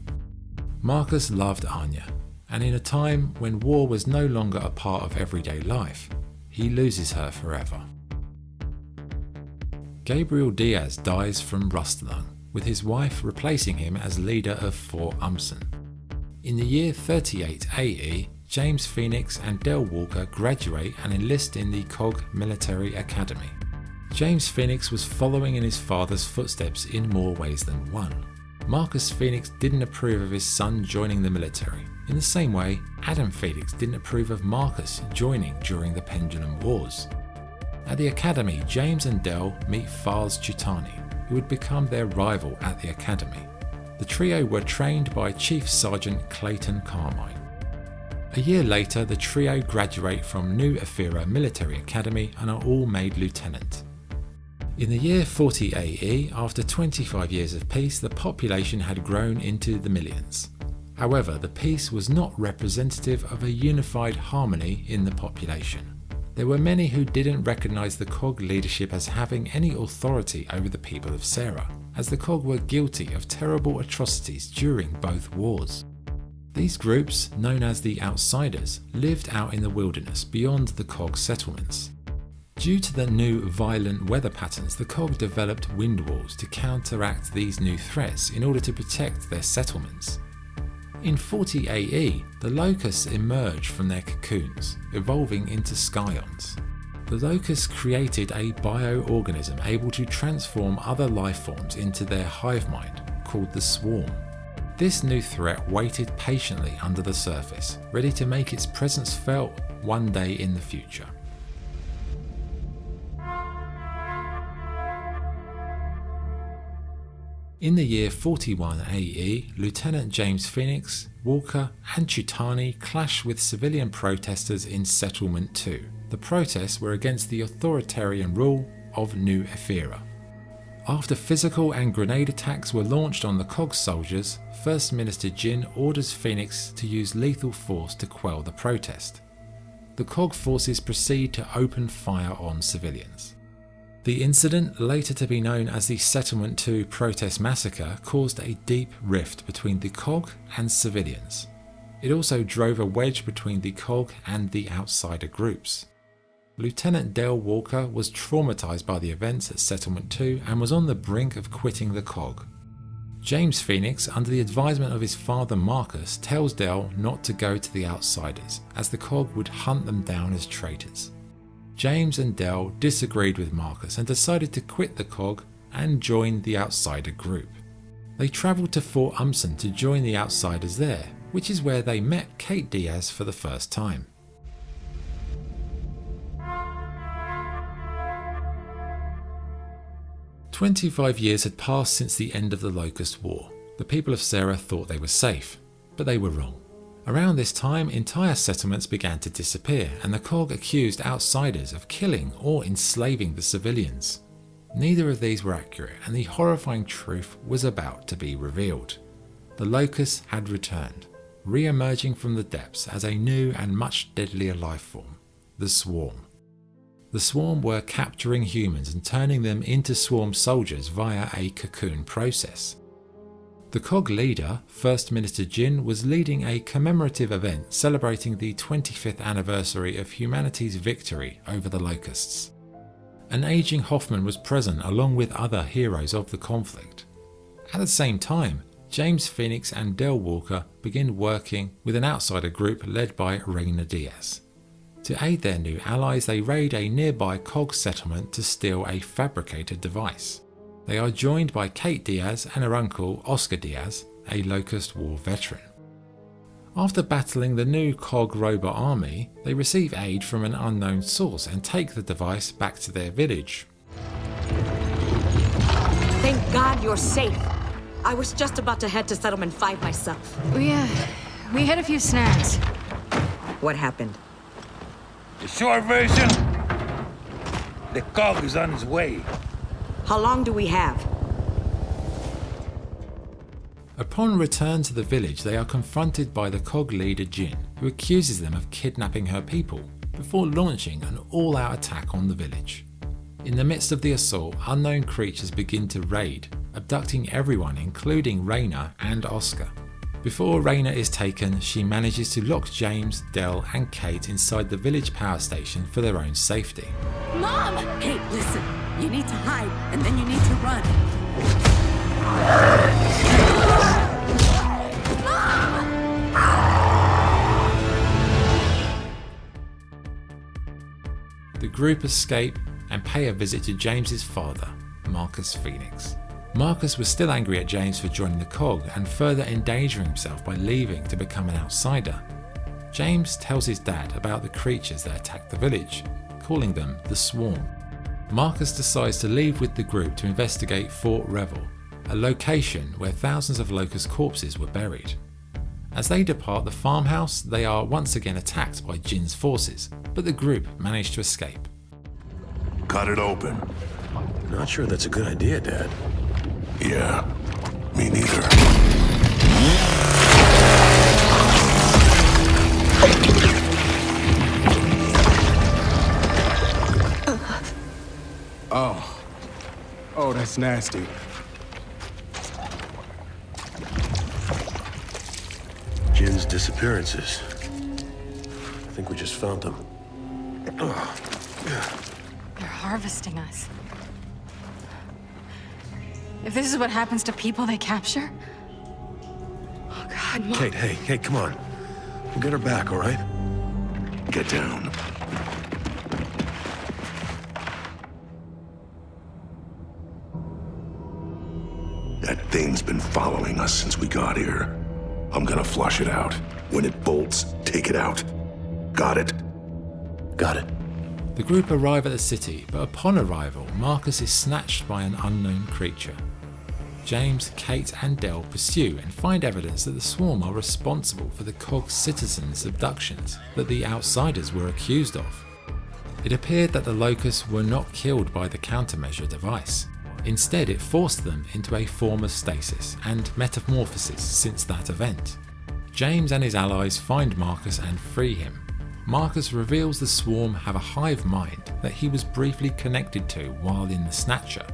Marcus loved Anya, and in a time when war was no longer a part of everyday life, he loses her forever. Gabriel Diaz dies from rust lung, with his wife replacing him as leader of Fort Umsen. In the year 38 AE, James Phoenix and Del Walker graduate and enlist in the COG Military Academy. James Phoenix was following in his father's footsteps in more ways than one. Marcus Phoenix didn't approve of his son joining the military. In the same way, Adam Phoenix didn't approve of Marcus joining during the Pendulum Wars. At the Academy, James and Del meet Fars Chitani, who would become their rival at the Academy. The trio were trained by Chief Sergeant Clayton Carmine. A year later, the trio graduate from New Ephyra Military Academy and are all made lieutenant. In the year 40 AE, after 25 years of peace, the population had grown into the millions. However, the peace was not representative of a unified harmony in the population. There were many who didn't recognise the COG leadership as having any authority over the people of Sera, as the COG were guilty of terrible atrocities during both wars. These groups, known as the Outsiders, lived out in the wilderness beyond the COG settlements. Due to the new violent weather patterns, the COG developed wind walls to counteract these new threats in order to protect their settlements. In 40 AE, the locusts emerged from their cocoons, evolving into scions. The locusts created a bioorganism able to transform other life forms into their hive mind, called the swarm. This new threat waited patiently under the surface, ready to make its presence felt one day in the future. In the year 41 AE, Lieutenant James Phoenix, Walker and Chitani clash with civilian protesters in Settlement 2. The protests were against the authoritarian rule of New Ephyra. After physical and grenade attacks were launched on the COG soldiers, First Minister Jin orders Phoenix to use lethal force to quell the protest. The COG forces proceed to open fire on civilians. The incident, later to be known as the Settlement 2 Protest Massacre, caused a deep rift between the COG and civilians. It also drove a wedge between the COG and the outsider groups. Lieutenant Del Walker was traumatised by the events at Settlement 2 and was on the brink of quitting the COG. James Phoenix, under the advisement of his father Marcus, tells Del not to go to the outsiders, as the COG would hunt them down as traitors. James and Del disagreed with Marcus and decided to quit the COG and join the outsider group. They travelled to Fort Umsen to join the outsiders there, which is where they met Kate Diaz for the first time. 25 years had passed since the end of the Locust War. The people of Sera thought they were safe, but they were wrong. Around this time, entire settlements began to disappear, and the Cog accused outsiders of killing or enslaving the civilians. Neither of these were accurate, and the horrifying truth was about to be revealed. The Locusts had returned, re-emerging from the depths as a new and much deadlier life form, the Swarm. The Swarm were capturing humans and turning them into Swarm soldiers via a cocoon process. The Cog leader, First Minister Jin, was leading a commemorative event celebrating the 25th anniversary of humanity's victory over the Locusts. An aging Hoffman was present along with other heroes of the conflict. At the same time, James Phoenix and Del Walker begin working with an outsider group led by Reyna Diaz. To aid their new allies, they raid a nearby Cog settlement to steal a fabricated device. They are joined by Kate Diaz and her uncle Oscar Diaz, a Locust War veteran. After battling the new Cog robot army, they receive aid from an unknown source and take the device back to their village. Thank God you're safe. I was just about to head to Settlement 5 myself. We had a few snags. What happened? The short version? The Cog is on its way. How long do we have? Upon return to the village, they are confronted by the Cog leader Jin, who accuses them of kidnapping her people, before launching an all-out attack on the village. In the midst of the assault, unknown creatures begin to raid, abducting everyone including Reyna and Oscar. Before Reyna is taken, she manages to lock James, Del and Kate inside the village power station for their own safety. Mom! Hey, listen. You need to hide, and then you need to run. The group escape and pay a visit to James's father, Marcus Phoenix. Marcus was still angry at James for joining the Cog and further endangering himself by leaving to become an outsider. James tells his dad about the creatures that attacked the village, calling them the Swarm. Marcus decides to leave with the group to investigate Fort Riepl, a location where thousands of Locust corpses were buried. As they depart the farmhouse, they are once again attacked by Jin's forces, but the group manage to escape. Cut it open. Not sure that's a good idea, Dad. Yeah, me neither. Oh, that's nasty. Jin's disappearances. I think we just found them. They're harvesting us. If this is what happens to people they capture? Oh God, Mom. Kate, hey, come on. We'll get her back, all right? Get down. That thing's been following us since we got here. I'm gonna flush it out. When it bolts, take it out. Got it? Got it. The group arrive at the city, but upon arrival, Marcus is snatched by an unknown creature. James, Kate and Del pursue and find evidence that the Swarm are responsible for the Cog citizens' abductions that the outsiders were accused of. It appeared that the Locusts were not killed by the countermeasure device. Instead, it forced them into a form of stasis and metamorphosis since that event. James and his allies find Marcus and free him. Marcus reveals the Swarm have a hive mind that he was briefly connected to while in the Snatcher.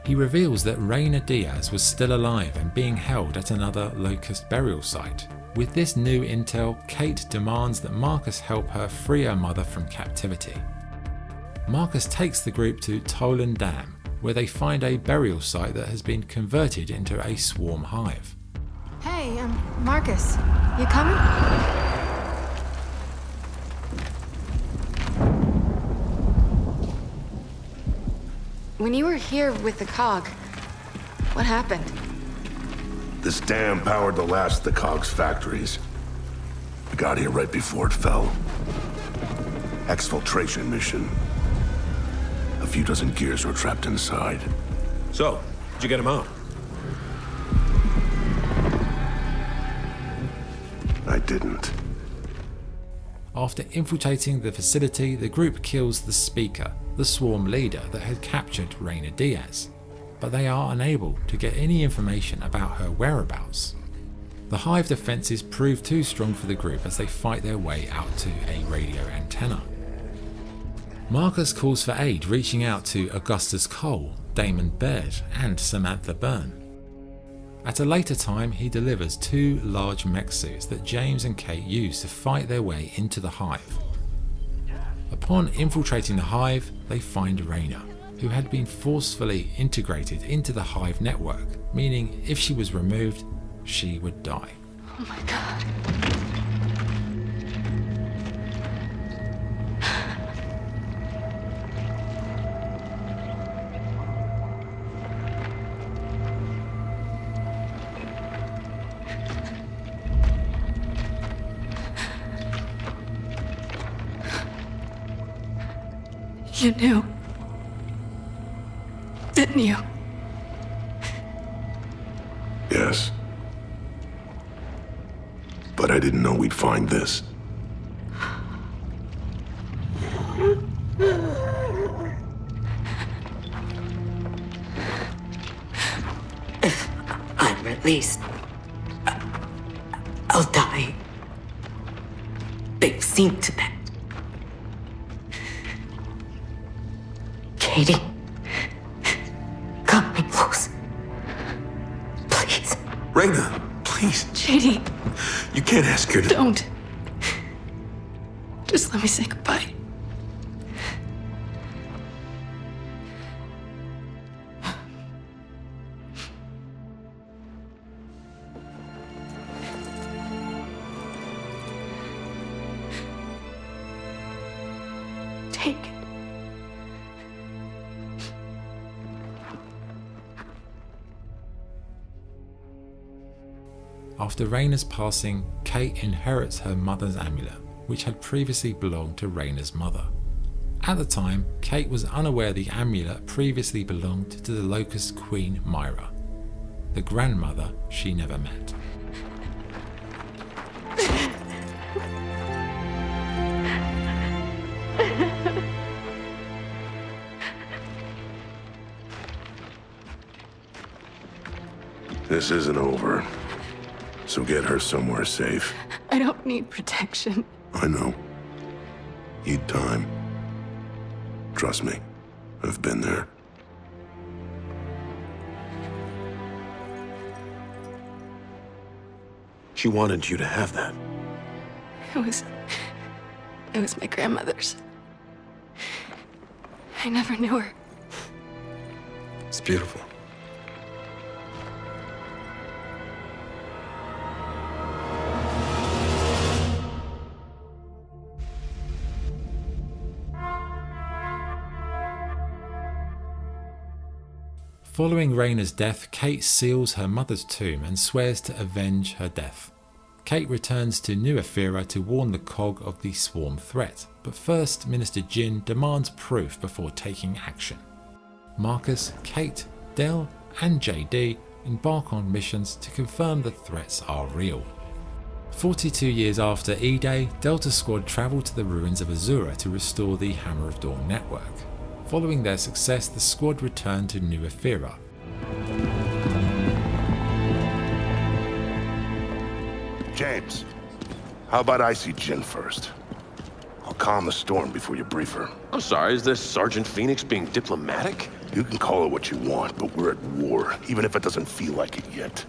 He reveals that Reyna Diaz was still alive and being held at another Locust burial site. With this new intel, Kate demands that Marcus help her free her mother from captivity. Marcus takes the group to Tolan Dam, where they find a burial site that has been converted into a Swarm hive. Hey, Marcus, you coming? When you were here with the Cog, what happened? This dam powered the last of the Cog's factories. We got here right before it fell. Exfiltration mission. A few dozen gears were trapped inside. So, did you get him out? I didn't. After infiltrating the facility, the group kills the Speaker, the swarm leader that had captured Reyna Diaz, but they are unable to get any information about her whereabouts. The Hive defences prove too strong for the group as they fight their way out to a radio antenna. Marcus calls for aid, reaching out to Augustus Cole, Damon Baird and Samantha Byrne. At a later time, he delivers 2 large mech suits that James and Kate use to fight their way into the Hive. Upon infiltrating the Hive, they find Reyna, who had been forcefully integrated into the Hive network, meaning if she was removed, she would die. Oh my god. You knew, didn't you? Yes. But I didn't know we'd find this. If I'm released, I'll die. They've seen to that. Katie, cut me loose. Please. Reyna, please. JD. You can't ask her to... Don't. Just let me say goodbye. Take it. After Reyna's passing, Kate inherits her mother's amulet, which had previously belonged to Reyna's mother. At the time, Kate was unaware the amulet previously belonged to the Locust Queen Myra, the grandmother she never met. This isn't over. So get her somewhere safe. I don't need protection. I know. Need time. Trust me. I've been there. She wanted you to have that. It was my grandmother's. I never knew her. It's beautiful. Following Reyna's death, Kate seals her mother's tomb and swears to avenge her death. Kate returns to New Ephyra to warn the Cog of the swarm threat, but first Minister Jin demands proof before taking action. Marcus, Kate, Del and JD embark on missions to confirm the threats are real. 42 years after E-Day, Delta Squad travel to the ruins of Azura to restore the Hammer of Dawn network. Following their success, the squad returned to New Ephyra. James, how about I see Jin first? I'll calm the storm before you brief her. I'm sorry, is this Sergeant Phoenix being diplomatic? You can call it what you want, but we're at war, even if it doesn't feel like it yet.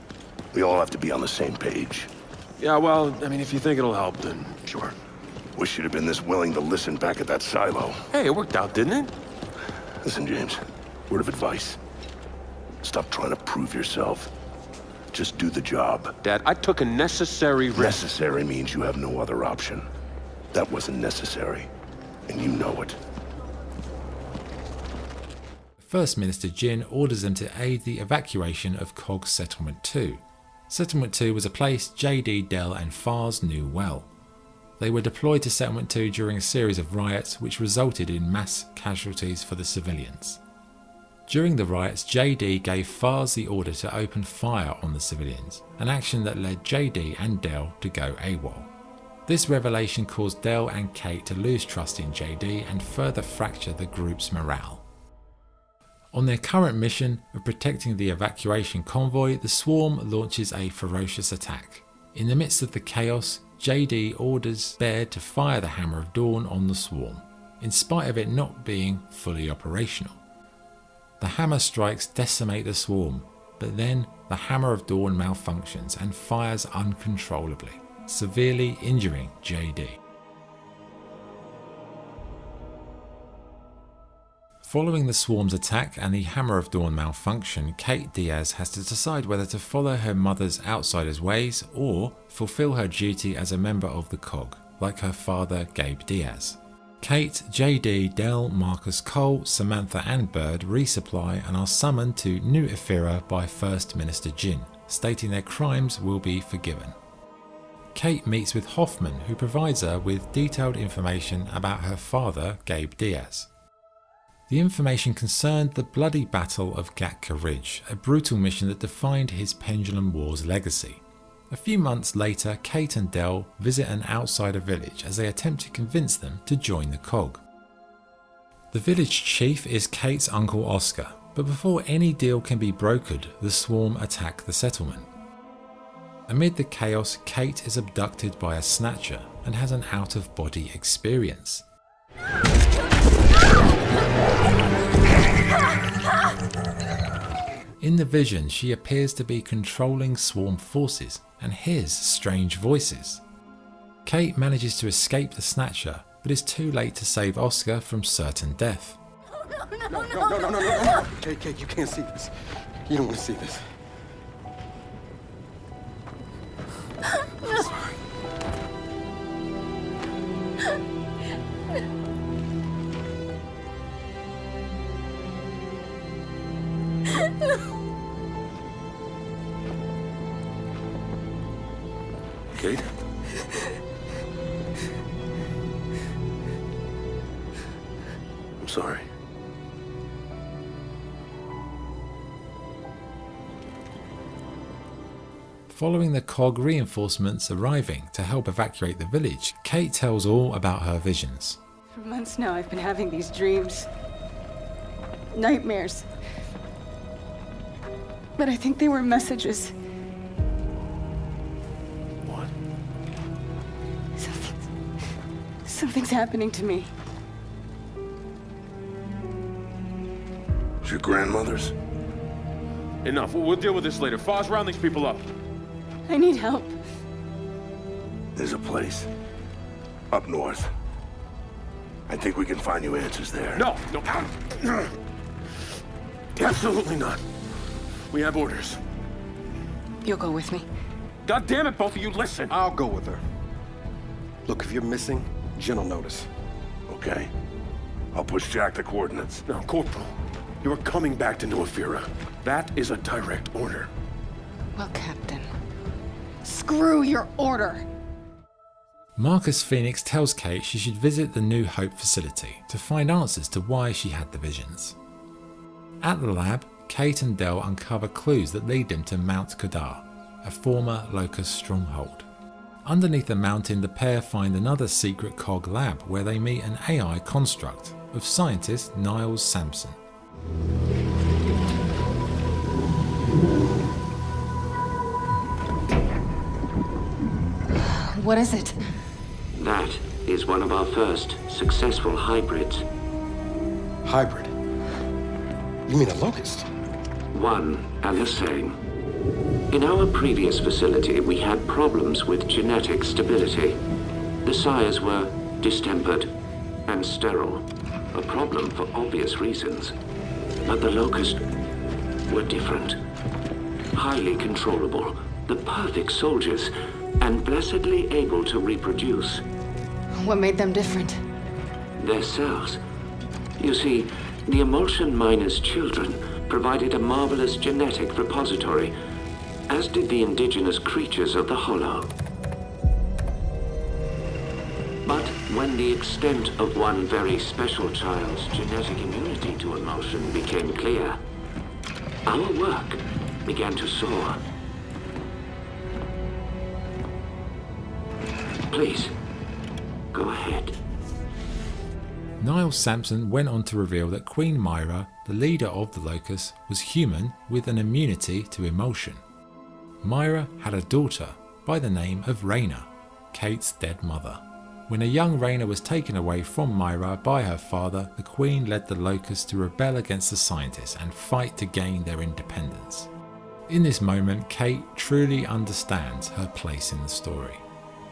We all have to be on the same page. Yeah, well, I mean, if you think it'll help, then sure. Wish you'd have been this willing to listen back at that silo. Hey, it worked out, didn't it? Listen, James, word of advice. Stop trying to prove yourself. Just do the job. Dad, I took a necessary risk. Necessary means you have no other option. That wasn't necessary, and you know it. First Minister Jin orders them to aid the evacuation of Cog Settlement 2. Settlement 2 was a place JD, Del and Fars knew well. They were deployed to Settlement 2 during a series of riots which resulted in mass casualties for the civilians. During the riots, JD gave Fars the order to open fire on the civilians, an action that led JD and Del to go AWOL. This revelation caused Del and Kate to lose trust in JD and further fracture the group's morale. On their current mission of protecting the evacuation convoy, the Swarm launches a ferocious attack. In the midst of the chaos, JD orders Baird to fire the Hammer of Dawn on the Swarm, in spite of it not being fully operational. The hammer strikes decimate the Swarm, but then the Hammer of Dawn malfunctions and fires uncontrollably, severely injuring JD. Following the Swarm's attack and the Hammer of Dawn malfunction, Kate Diaz has to decide whether to follow her mother's outsider's ways or fulfill her duty as a member of the COG, like her father Gabe Diaz. Kate, JD, Del, Marcus, Cole, Samantha and Bird resupply and are summoned to New Ephyra by First Minister Jin, stating their crimes will be forgiven. Kate meets with Hoffman, who provides her with detailed information about her father, Gabe Diaz. The information concerned the bloody Battle of Gatka Ridge, a brutal mission that defined his Pendulum Wars legacy. A few months later, Kate and Del visit an outsider village as they attempt to convince them to join the COG. The village chief is Kate's uncle Oscar, but before any deal can be brokered, the Swarm attack the settlement. Amid the chaos, Kate is abducted by a snatcher and has an out-of-body experience. In the vision, she appears to be controlling Swarm forces and hears strange voices. Kate manages to escape the snatcher, but is too late to save Oscar from certain death. No. Kate, you can't see this. You don't want to see this. I'm sorry. Kate? I'm sorry. Following the COG reinforcements arriving to help evacuate the village, Kate tells all about her visions. For months now, I've been having these dreams. Nightmares. But I think they were messages. What? Something's happening to me. It's your grandmother's? Enough. We'll deal with this later. Fars, round these people up. I need help. There's a place up north. I think we can find you answers there. No. Absolutely not. We have orders. You'll go with me. God damn it, both of you, listen. I'll go with her. Look, if you're missing, Jen will notice. Okay. I'll push Jack the coordinates. No, Corporal. You're coming back to New Ephyra. That is a direct order. Well, Captain. Screw your order! Marcus Phoenix tells Kate she should visit the New Hope facility to find answers to why she had the visions. At the lab, Kate and Del uncover clues that lead them to Mount Kadar, a former Locust stronghold. Underneath the mountain, the pair find another secret COG lab where they meet an AI construct of scientist Niles Sampson. What is it? That is one of our first successful hybrids. Hybrid? You mean a Locust? One and the same. In our previous facility, we had problems with genetic stability. The sires were distempered and sterile, a problem for obvious reasons. But the Locust were different. Highly controllable, the perfect soldiers, and blessedly able to reproduce. What made them different? Their cells. You see, the emulsion miners' children provided a marvelous genetic repository, as did the indigenous creatures of the Hollow. But When the extent of one very special child's genetic immunity to emotion became clear, our work began to soar. Please, go ahead. Niles Sampson went on to reveal that Queen Myra, the leader of the Locust, was human with an immunity to emotion. Myra had a daughter by the name of Reyna, Kate's dead mother. When a young Reyna was taken away from Myra by her father, the Queen led the Locust to rebel against the scientists and fight to gain their independence. In this moment, Kate truly understands her place in the story.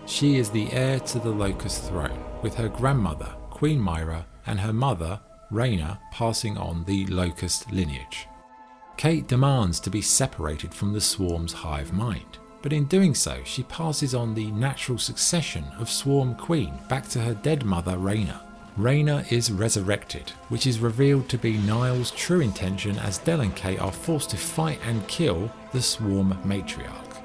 She is the heir to the Locust throne, with her grandmother, Queen Myra, and her mother, Reyna, passing on the Locust lineage. Kate demands to be separated from the Swarm's hive mind, but in doing so she passes on the natural succession of Swarm Queen back to her dead mother Reyna. Reyna is resurrected, which is revealed to be Niles' true intention as Del and Kate are forced to fight and kill the Swarm matriarch.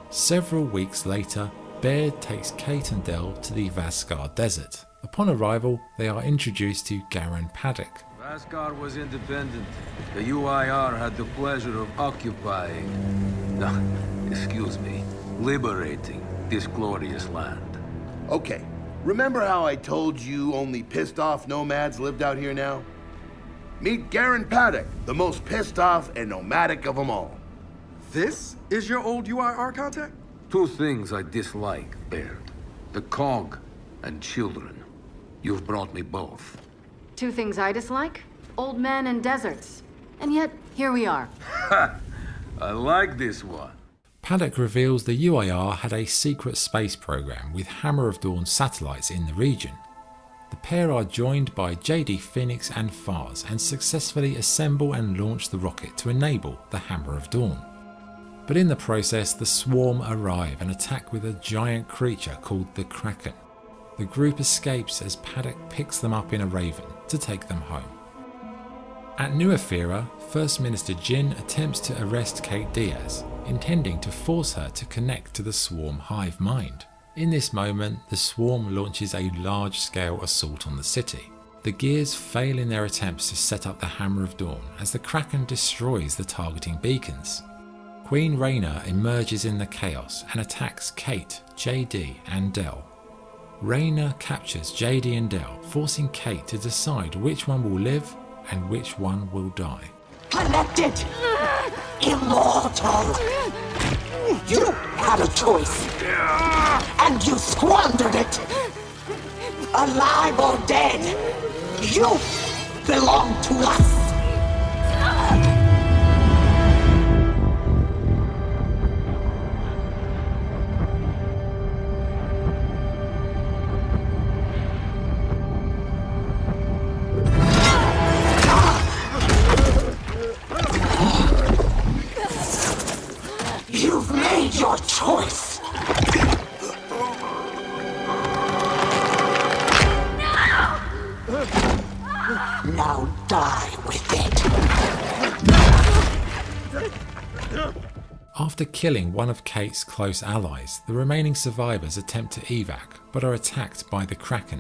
Several weeks later, Baird takes Kate and Del to the Vasgar desert. Upon arrival, they are introduced to Garin Paddock. Vasgar was independent. The UIR had the pleasure of occupying... No, excuse me, liberating this glorious land. Okay, remember how I told you only pissed off nomads lived out here now? Meet Garin Paddock, the most pissed off and nomadic of them all. This is your old UIR contact? Two things I dislike, Baird. The Cog and children. You've brought me both. Two things I dislike? Old men and deserts. And yet, here we are. Ha! I like this one. Paddock reveals the UIR had a secret space program with Hammer of Dawn satellites in the region. The pair are joined by JD Phoenix and Fars and successfully assemble and launch the rocket to enable the Hammer of Dawn. But in the process, the Swarm arrive and attack with a giant creature called the Kraken. The group escapes as Paddock picks them up in a Raven to take them home. At New Ephyra, First Minister Jin attempts to arrest Kate Diaz, intending to force her to connect to the Swarm hive mind. In this moment, the Swarm launches a large-scale assault on the city. The Gears fail in their attempts to set up the Hammer of Dawn as the Kraken destroys the targeting beacons. Queen Reyna emerges in the chaos and attacks Kate, JD and Del. Reyna captures JD and Del, forcing Kate to decide which one will live and which one will die. Connected! Immortal! You had a choice, and you squandered it! Alive or dead, you belong to us! You've made your choice. Now die with it. After killing one of Kate's close allies, the remaining survivors attempt to evac, but are attacked by the Kraken.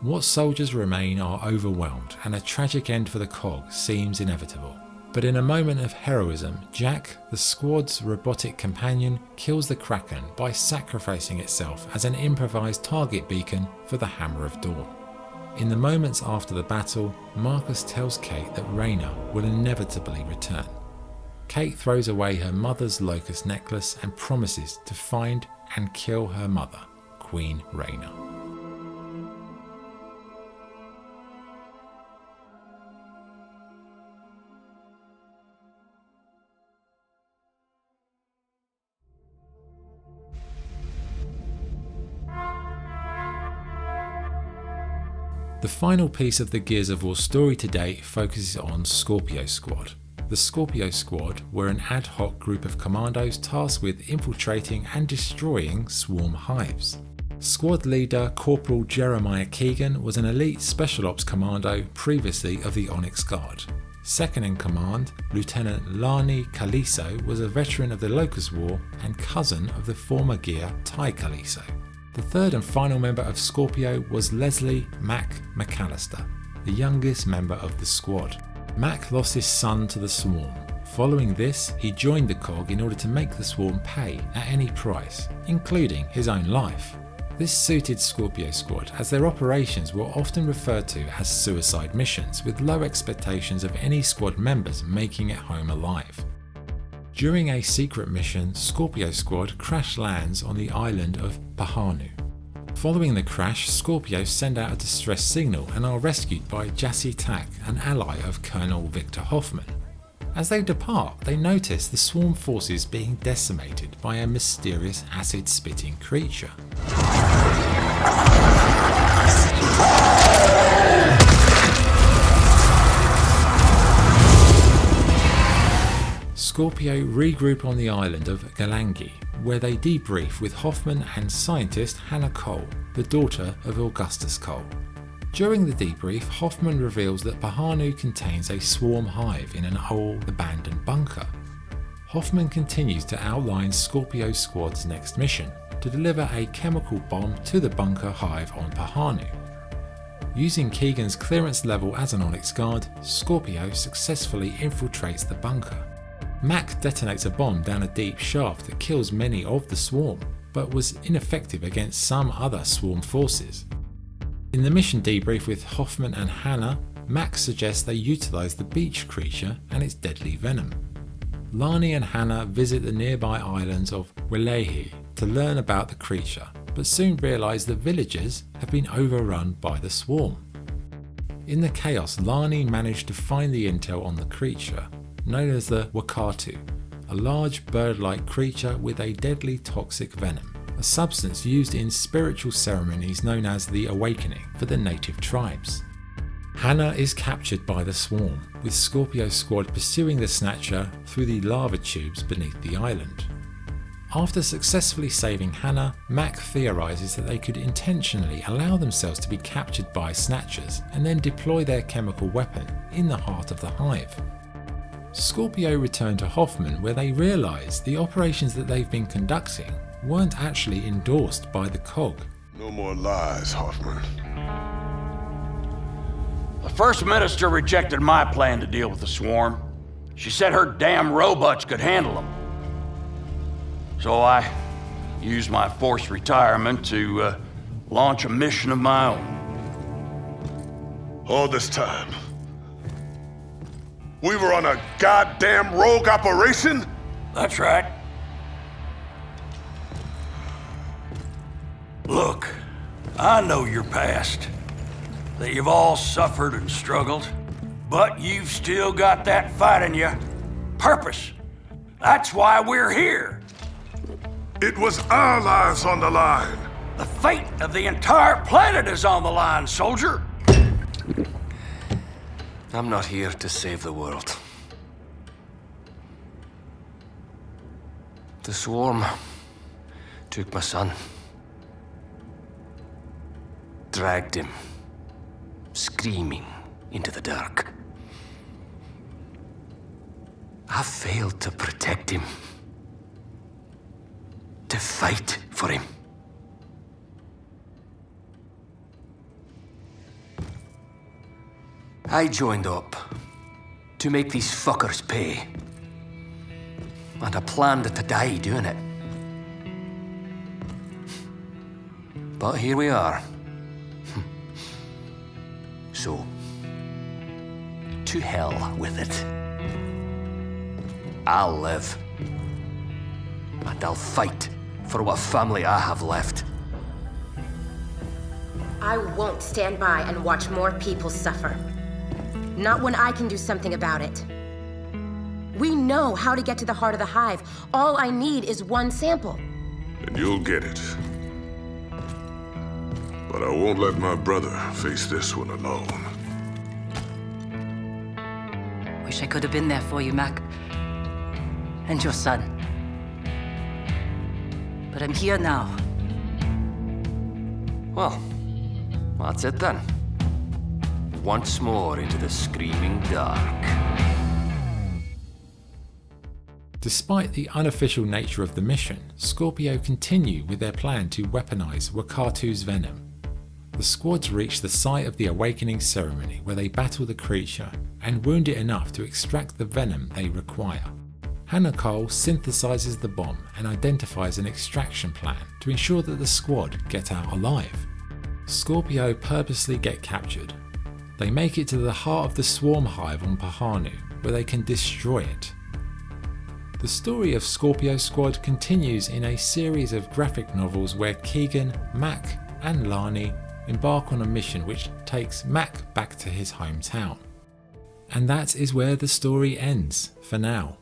What soldiers remain are overwhelmed, and a tragic end for the Cog seems inevitable. But in a moment of heroism, Jack, the squad's robotic companion, kills the Kraken by sacrificing itself as an improvised target beacon for the Hammer of Dawn. In the moments after the battle, Marcus tells Kate that Reyna will inevitably return. Kate throws away her mother's Locust necklace and promises to find and kill her mother, Queen Reyna. The final piece of the Gears of War story to date focuses on Scorpio Squad. The Scorpio Squad were an ad hoc group of commandos tasked with infiltrating and destroying swarm hives. Squad leader Corporal Jeremiah Keegan was an elite special ops commando previously of the Onyx Guard. Second in command, Lieutenant Lani Kaliso was a veteran of the Locust War and cousin of the former Gear Ty Kaliso. The third and final member of Scorpio was Leslie "Mac" McAllister, the youngest member of the squad. Mac lost his son to the Swarm. Following this, he joined the COG in order to make the Swarm pay at any price, including his own life. This suited Scorpio Squad, as their operations were often referred to as suicide missions, with low expectations of any squad members making it home alive. During a secret mission, Scorpio Squad crash lands on the island of Pahanu. Following the crash, Scorpios send out a distress signal and are rescued by Jassy Tak, an ally of Colonel Victor Hoffman. As they depart, they notice the Swarm forces being decimated by a mysterious acid-spitting creature. Scorpio regroup on the island of Galangi, where they debrief with Hoffman and scientist Hannah Cole, the daughter of Augustus Cole. During the debrief, Hoffman reveals that Pahanu contains a swarm hive in an old abandoned bunker. Hoffman continues to outline Scorpio Squad's next mission, to deliver a chemical bomb to the bunker hive on Pahanu. Using Keegan's clearance level as an Onyx guard, Scorpio successfully infiltrates the bunker. Mac detonates a bomb down a deep shaft that kills many of the swarm, but was ineffective against some other swarm forces. In the mission debrief with Hoffman and Hannah, Mac suggests they utilise the beach creature and its deadly venom. Lani and Hannah visit the nearby islands of Welehi to learn about the creature, but soon realise the villagers have been overrun by the swarm. In the chaos, Lani managed to find the intel on the creature, known as the Wakatu, a large bird-like creature with a deadly toxic venom, a substance used in spiritual ceremonies known as the Awakening for the native tribes. Hannah is captured by the swarm, with Scorpio Squad pursuing the Snatcher through the lava tubes beneath the island. After successfully saving Hannah, Mac theorises that they could intentionally allow themselves to be captured by Snatchers and then deploy their chemical weapon in the heart of the hive. Scorpio return to Hoffman, where they realise the operations that they've been conducting weren't actually endorsed by the COG. No more lies, Hoffman. The First Minister rejected my plan to deal with the swarm. She said her damn robots could handle them. So I used my forced retirement to launch a mission of my own. All this time, we were on a goddamn rogue operation? That's right. Look, I know your past, that you've all suffered and struggled, but you've still got that fight in you. Purpose. That's why we're here. It was our lives on the line. The fate of the entire planet is on the line, soldier. I'm not here to save the world. The swarm took my son. Dragged him, screaming, into the dark. I failed to protect him. To fight for him. I joined up to make these fuckers pay. And I planned to die doing it. But here we are. So, to hell with it. I'll live. And I'll fight for what family I have left. I won't stand by and watch more people suffer. Not when I can do something about it. We know how to get to the heart of the hive. All I need is one sample. And you'll get it. But I won't let my brother face this one alone. Wish I could have been there for you, Mac. And your son. But I'm here now. Well, that's it then. Once more into the screaming dark. Despite the unofficial nature of the mission, Scorpio continue with their plan to weaponize Wakatu's venom. The squads reach the site of the awakening ceremony where they battle the creature and wound it enough to extract the venom they require. Hannah Cole synthesizes the bomb and identifies an extraction plan to ensure that the squad get out alive. Scorpio purposely get captured. They make it to the heart of the swarm hive on Pahanu, where they can destroy it. The story of Scorpio Squad continues in a series of graphic novels where Keegan, Mac, and Lani embark on a mission which takes Mac back to his hometown. And that is where the story ends, for now.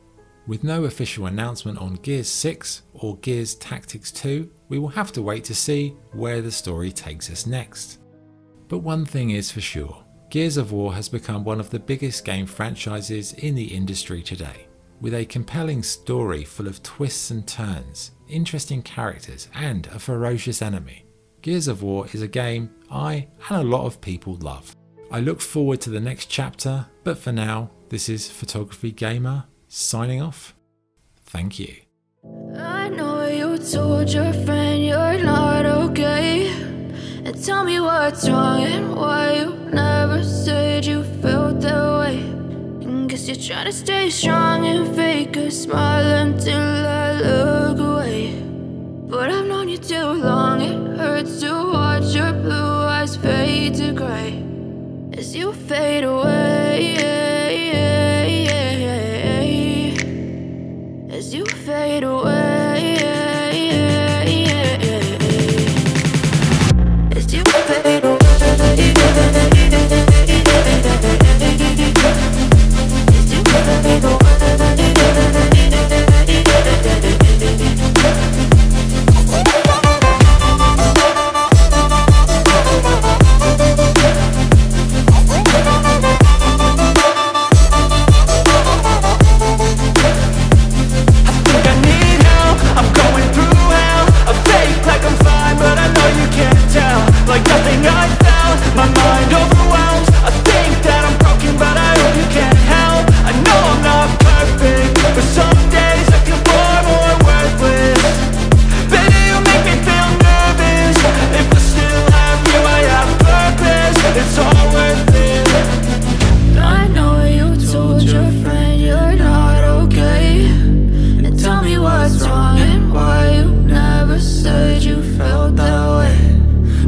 With no official announcement on Gears 6 or Gears Tactics 2, we will have to wait to see where the story takes us next. But one thing is for sure, Gears of War has become one of the biggest game franchises in the industry today, with a compelling story full of twists and turns, interesting characters, and a ferocious enemy. Gears of War is a game I and a lot of people love. I look forward to the next chapter, but for now, this is Photography Gamer signing off. Thank you. I know you told your friend you're not okay, and tell me what's wrong and why you never said you felt that way. And guess you're trying to stay strong and fake a smile until I look away. But I've known you too long, it hurts to watch your blue eyes fade to grey as you fade away, as you fade away, as you fade away, as you fade away. Like nothing I felt, my mind overwhelmed. I think that I'm broken, but I hope you can't help. I know I'm not perfect, but some days I feel far more worthless. Baby, you make me feel nervous. If I still have you, I have purpose. It's all worth it. I know you told your friend you're not okay, and tell me what's wrong and why you never said you felt that way.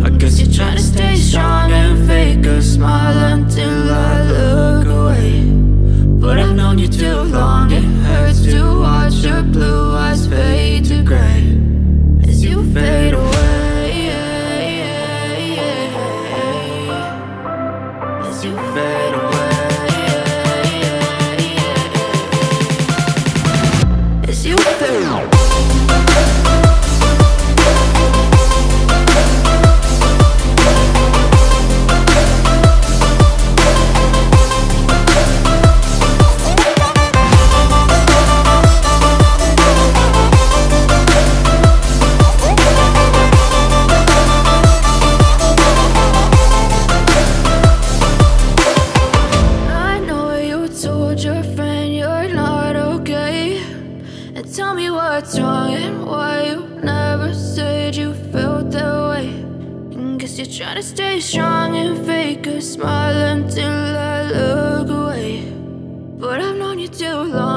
I guess you're trying to stay strong and fake a smile until I look away. But I've known you too long, it hurts to watch your blue eyes fade to grey as you fade away, as you fade away, as you fade away. Trying to stay strong and fake a smile until I look away. But I've known you too long.